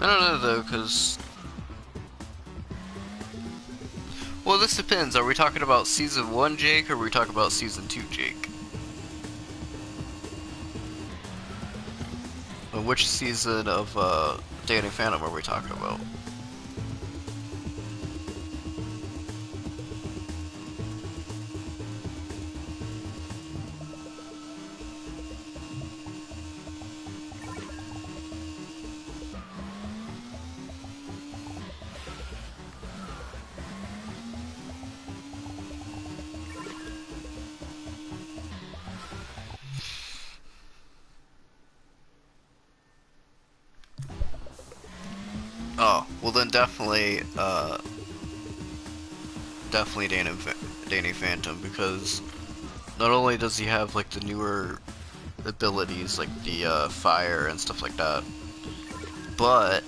I don't know though, cause well, this depends. Are we talking about season 1 Jake, or are we talking about season 2 Jake? And which season of Danny Phantom are we talking about? Oh, well then definitely, definitely Danny Phantom, because not only does he have like the newer abilities like the fire and stuff like that, but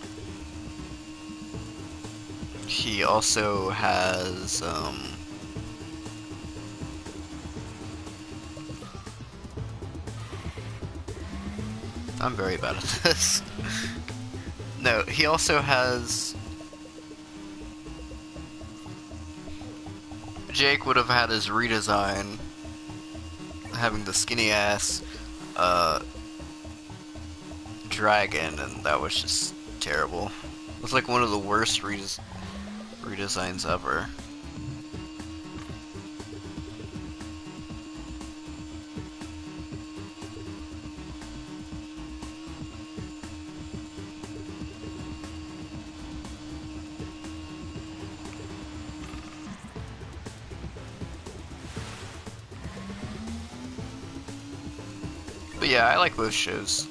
he also has I'm very bad at this. No, he also has Jake would have had his redesign, having the skinny ass dragon, and that was just terrible. It was like one of the worst redesigns ever. But yeah, I like both shows.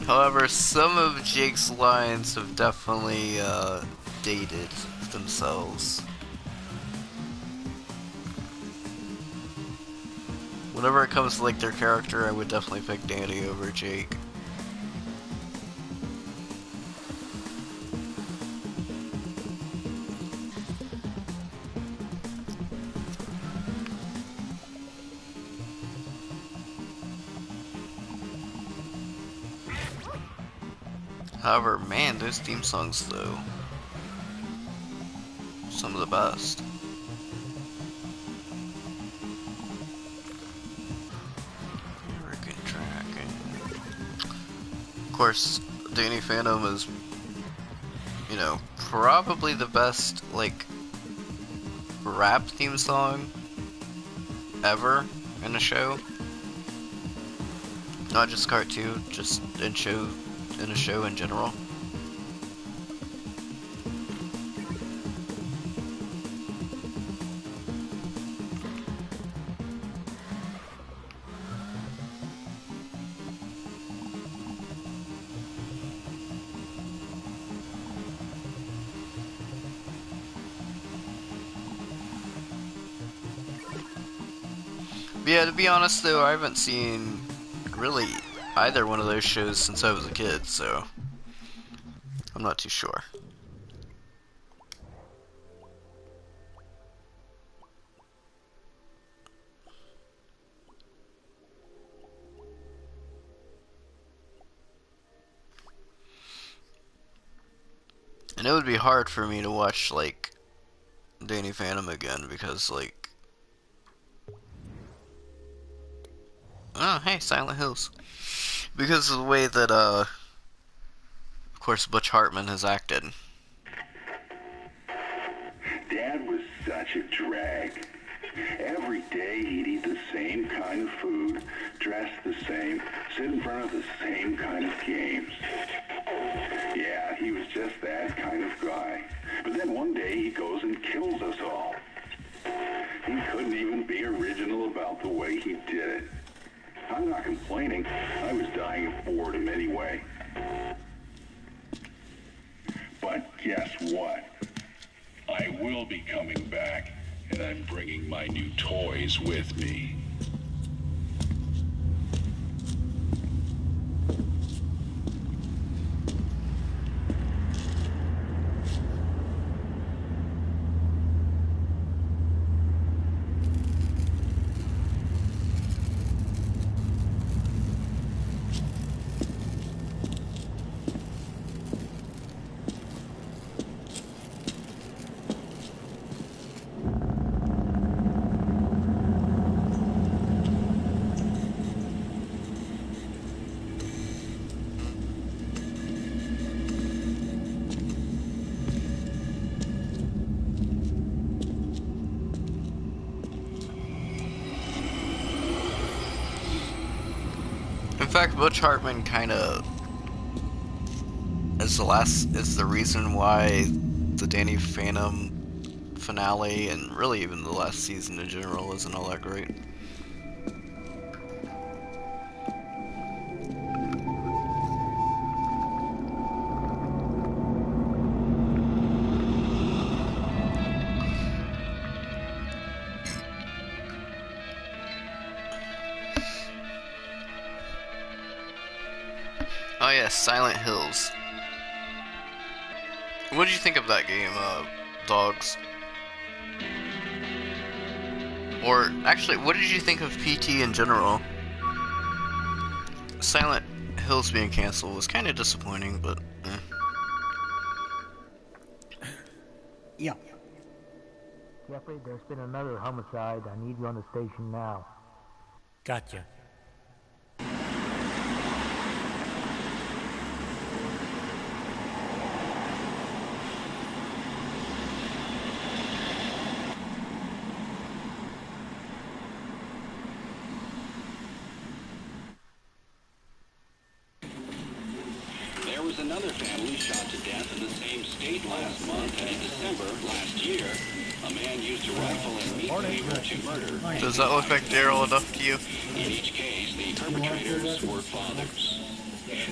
However, some of Jake's lines have definitely dated themselves. Whenever it comes to like their character, I would definitely pick Danny over Jake. However, man, those theme songs though, some of the best. American Dragon. Of course, Danny Phantom is, you know, probably the best like rap theme song ever in a show. Not just cartoon, just in a show in general. Yeah, to be honest though, I haven't seen really either one of those shows since I was a kid, so I'm not too sure. And it would be hard for me to watch, like, Danny Phantom again because, like... Oh, hey, Silent Hills. Because of the way that, of course, Butch Hartman has acted. Dad was such a drag. Every day he'd eat the same kind of food, dress the same, sit in front of the same kind of games. Yeah, he was just that kind of guy. But then one day he goes and kills us all. He couldn't even be original about the way he did it. I'm not complaining. I was dying of boredom anyway. But guess what? I will be coming back, and I'm bringing my new toys with me. In fact, Butch Hartman kind of is the reason why the Danny Phantom finale and really even the last season in general isn't all that great. Oh yes, Silent Hills. What did you think of that game, Dogs? Or, actually, what did you think of PT in general? Silent Hills being cancelled was kind of disappointing, but Yeah. Jeffrey, there's been another homicide. I need you on the station now. Gotcha. There was another family shot to death in the same state last month, and in December last year, a man used a rifle and meat cleaver to murder. does that look like Daryl enough to you? In each case, the perpetrators were fathers.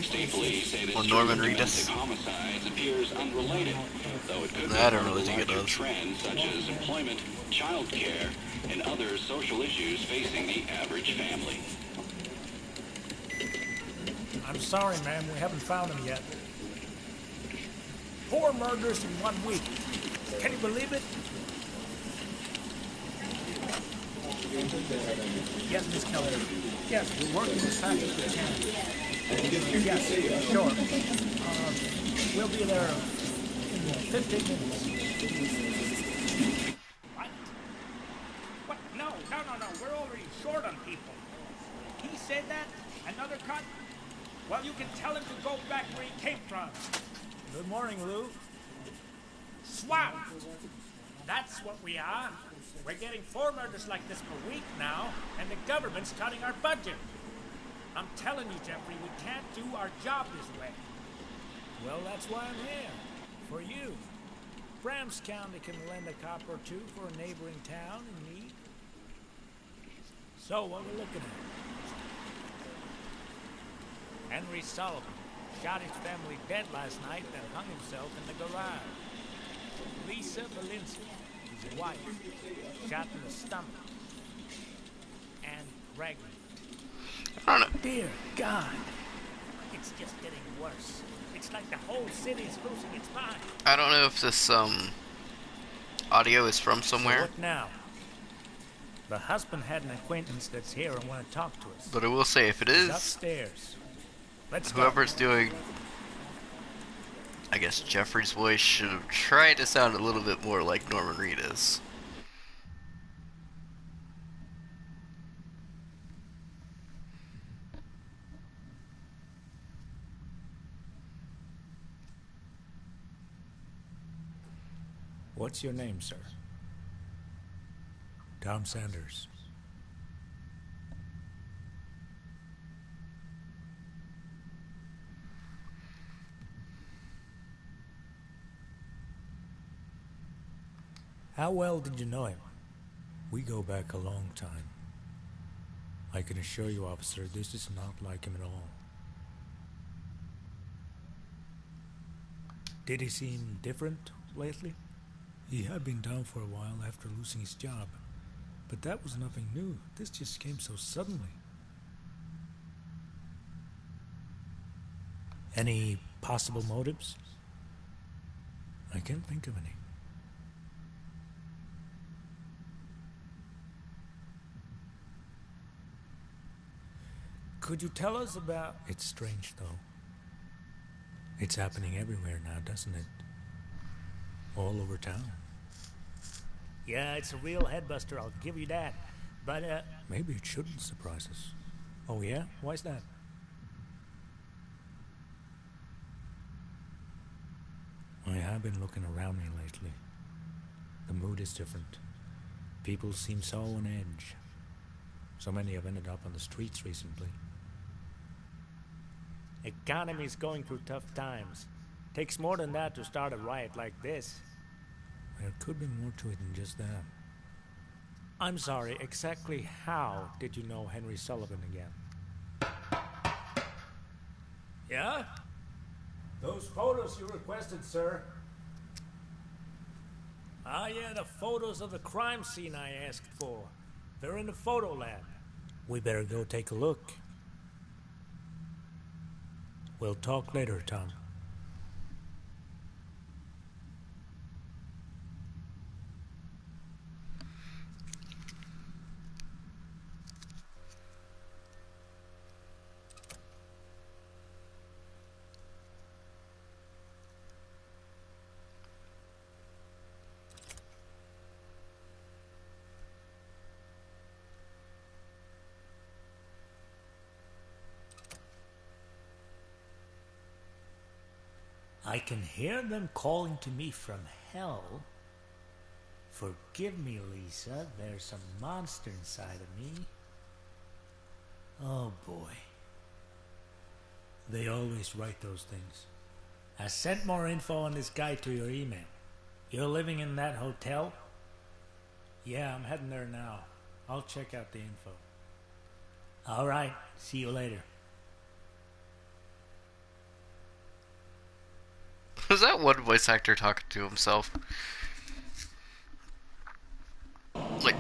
State police say this Or Norman string of Reedus. domestic homicides appears unrelated, though it could be I don't part of really a think it larger does. trend such as employment, child care, and other social issues facing the average family. I'm sorry, ma'am, we haven't found him yet. 4 murders in 1 week. Can you believe it? Yes, Miss Keller. Yes, we're working as fast as we can. Yes, sure. We'll be there in 15 minutes. What? What? No. We're already short on people. He said that? Another cut? Well, you can tell him to go back where he came from. Good morning, Lou. Swamp! That's what we are. We're getting 4 murders like this per week now, and the government's cutting our budget. I'm telling you, Jeffrey, we can't do our job this way. Well, that's why I'm here. For you. Grams County can lend a cop or two for a neighboring town in need. So, what we're looking at? Henry Sullivan shot his family dead last night, then hung himself in the garage. Lisa Belinsky, his wife, shot in the stomach. And pregnant. I don't know. Dear God. It's just getting worse. It's like the whole city's losing its mind. I don't know if this audio is from somewhere. So what now? The husband had an acquaintance that's here and want to talk to us. But I will say, if it He's is, upstairs. Let's whoever's go. doing, I guess, Jeffrey's voice should have tried to sound a little bit more like Norman Reedus. What's your name, sir? Tom Sanders. How well did you know him? We go back a long time. I can assure you, officer, this is not like him at all. Did he seem different lately? He had been down for a while after losing his job, but that was nothing new. This just came so suddenly. Any possible motives? I can't think of any. Could you tell us about... It's strange, though. It's happening everywhere now, doesn't it? All over town. Yeah, it's a real headbuster, I'll give you that. But, maybe it shouldn't surprise us. Oh, yeah? Why's that? I have been looking around me lately. The mood is different. People seem so on edge. So many have ended up on the streets recently. economy's going through tough times. Takes more than that to start a riot like this. There could be more to it than just that. I'm sorry, exactly how did you know Henry Sullivan again? Yeah? Those photos you requested, sir. Ah, yeah, the photos of the crime scene I asked for. They're in the photo lab. We better go take a look. We'll talk later, Tom. I can hear them calling to me from hell. Forgive me, Lisa. There's some monster inside of me. Oh, boy. They always write those things. I sent more info on this guy to your email. You're living in that hotel? Yeah, I'm heading there now. I'll check out the info. All right. See you later. Was that one voice actor talking to himself? Like,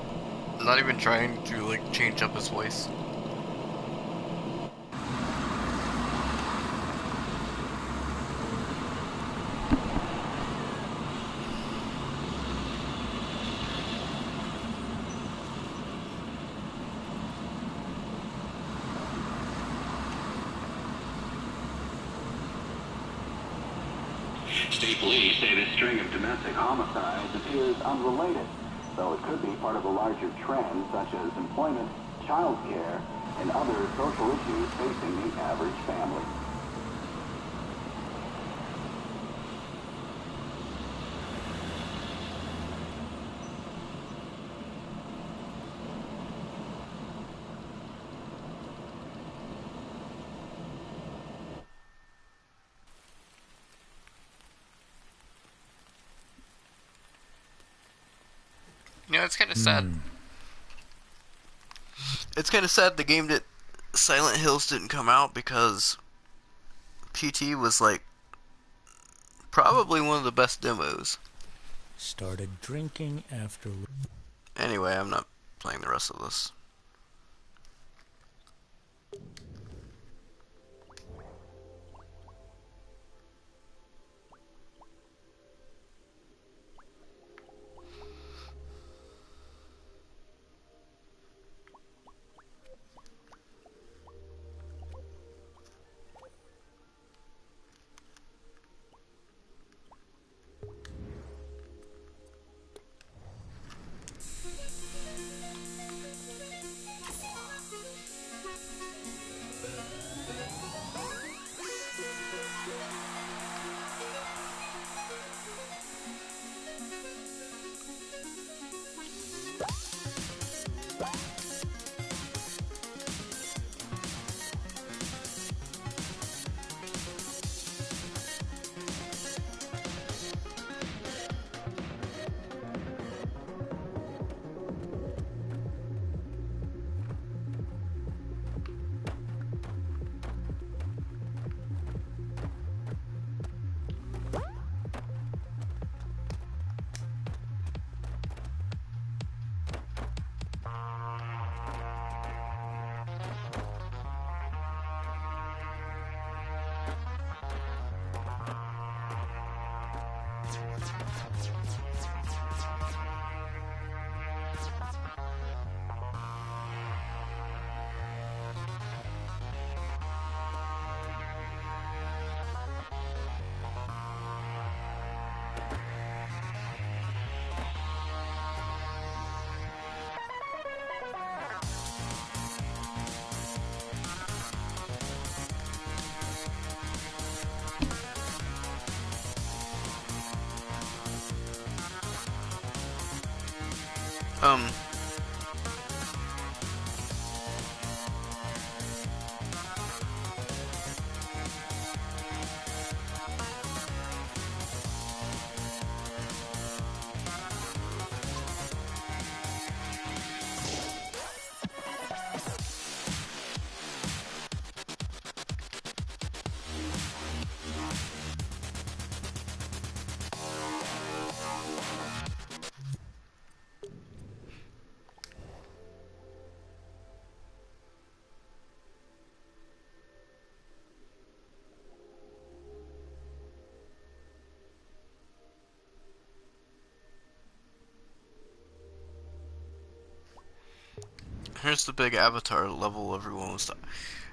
not even trying to, like, change up his voice. State police say this string of domestic homicides appears unrelated, though it could be part of a larger trend such as employment, child care, and other social issues facing the average family. You know, it's kind of sad. It's kind of sad the game that Silent Hills didn't come out because PT was like probably one of the best demos. Started drinking after... Anyway, I'm not playing the rest of this. Um, here's the big Avatar level everyone was,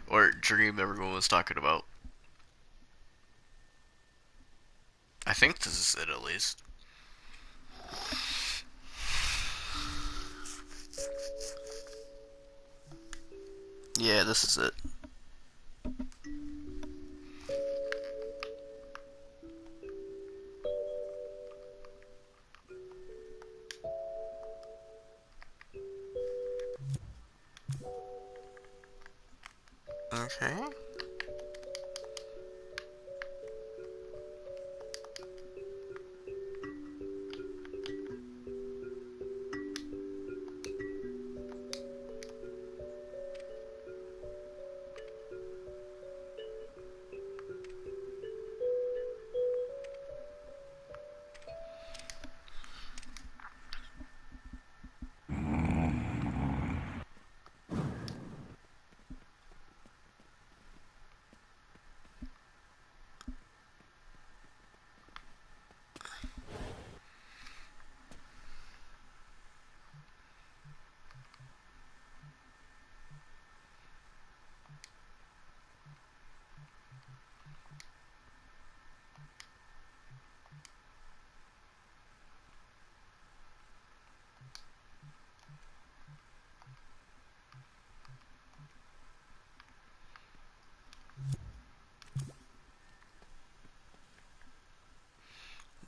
or dream everyone was talking about. I think this is it at least. Yeah, this is it. Okay.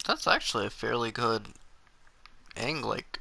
That's actually a fairly good angle, like.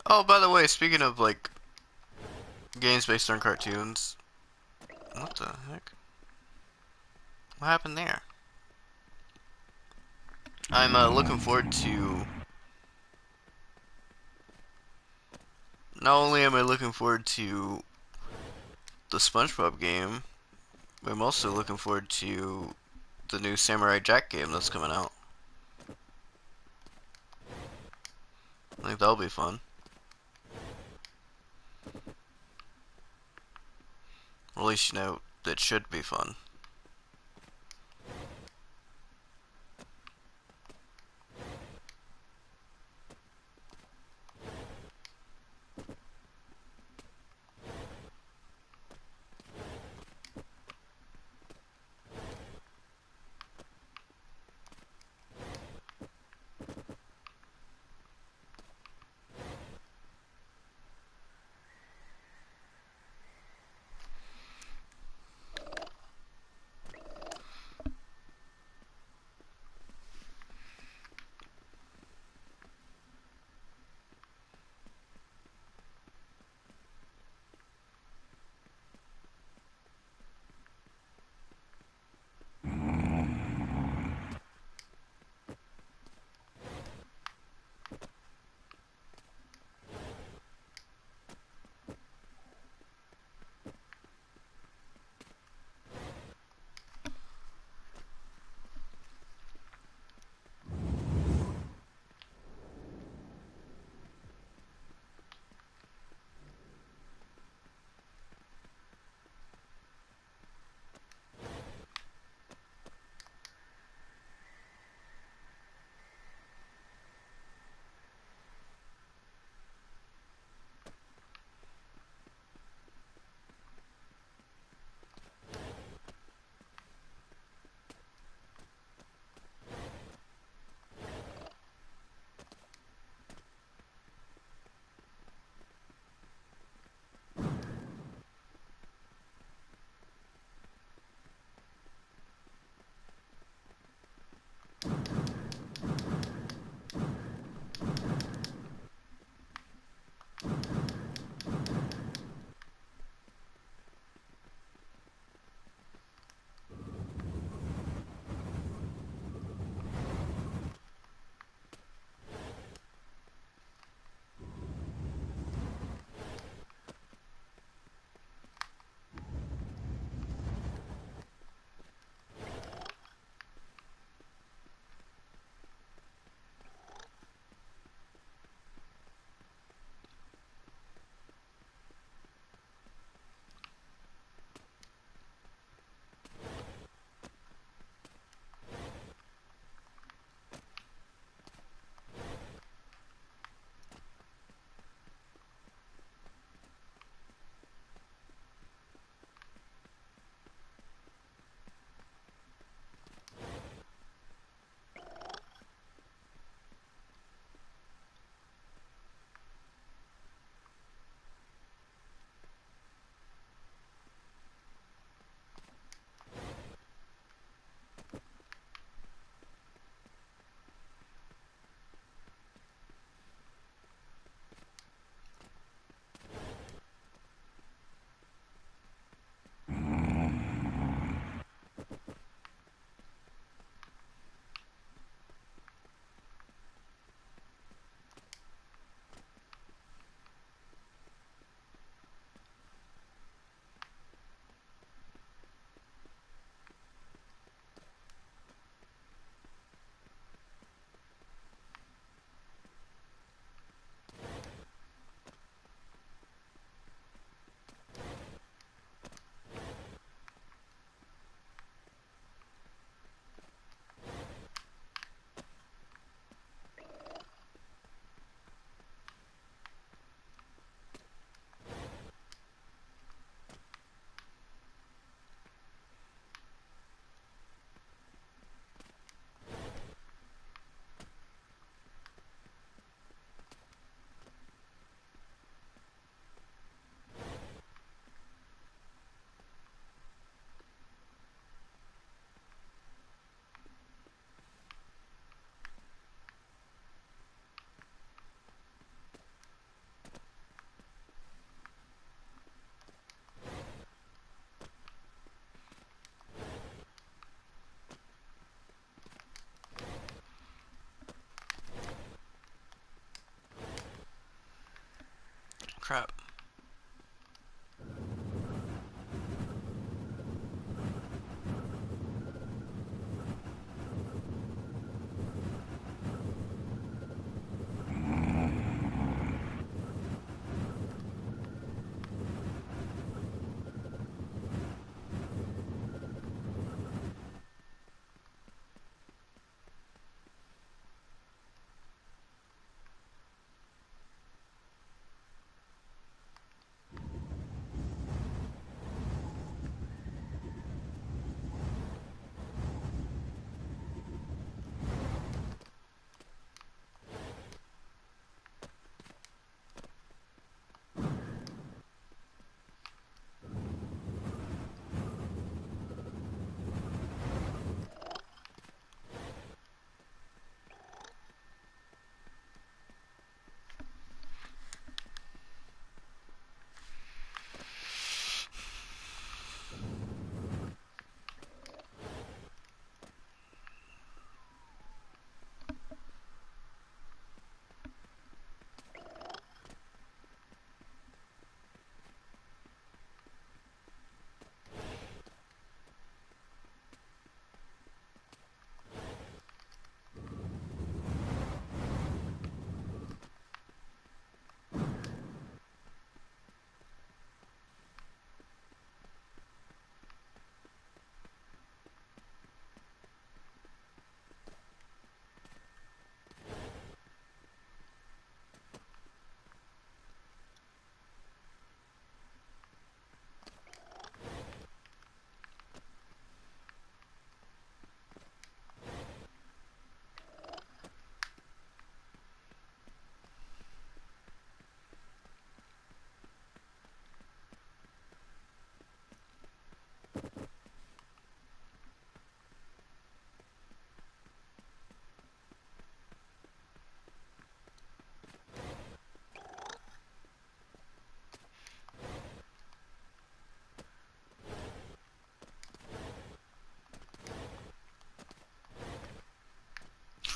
Oh, by the way, speaking of like games based on cartoons, what the heck? What happened there? I'm looking forward to. Not only am I looking forward to the SpongeBob game, but I'm also looking forward to the new Samurai Jack game that's coming out. I think that'll be fun. Or at least, you know, it should be fun.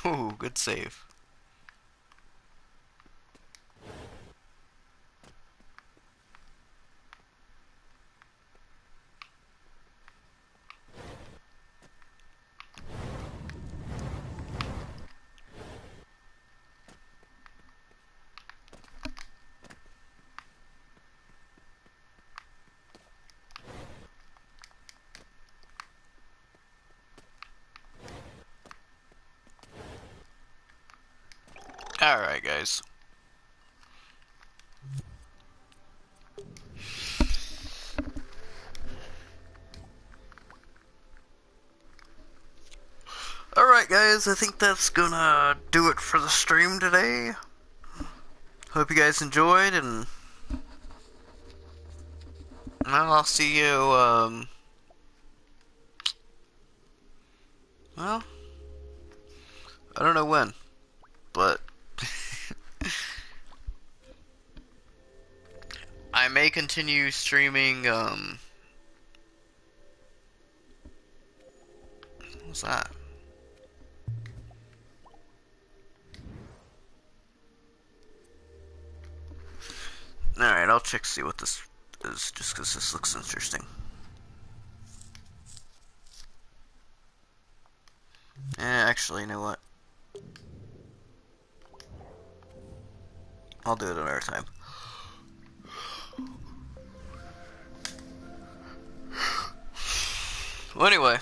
Ooh, good save. Alright, guys. Alright, guys, I think that's gonna do it for the stream today. Hope you guys enjoyed, and well, I'll see you, well, I don't know when, but I may continue streaming, what was that? Alright, I'll check to see what this is, just because this looks interesting. Actually, you know what? I'll do it another time. Well, anyway.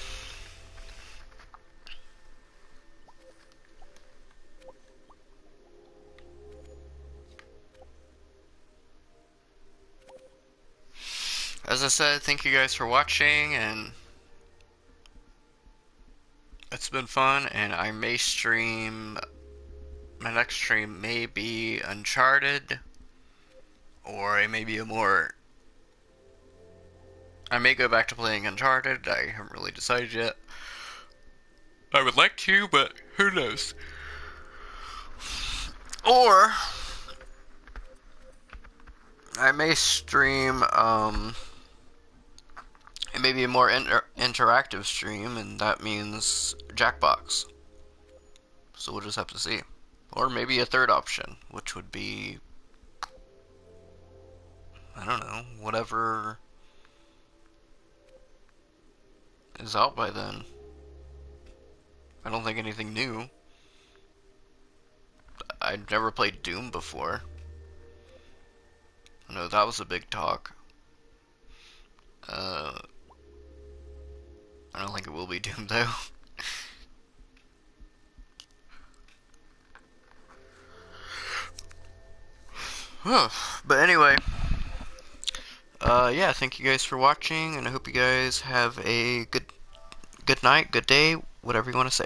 As I said, thank you guys for watching, and it's been fun, and I may stream, my next stream may be Uncharted, or it may be I may go back to playing Uncharted. I haven't really decided yet. I would like to, but who knows? Or I may stream, it may be a more interactive stream, and that means Jackbox. So we'll just have to see. Or maybe a third option, which would be, I don't know, whatever is out by then. I don't think anything new. I'd never played Doom before. I know that was a big talk. I don't think it will be Doom though. But anyway, yeah, thank you guys for watching, and I hope you guys have a good night, good day, whatever you want to say.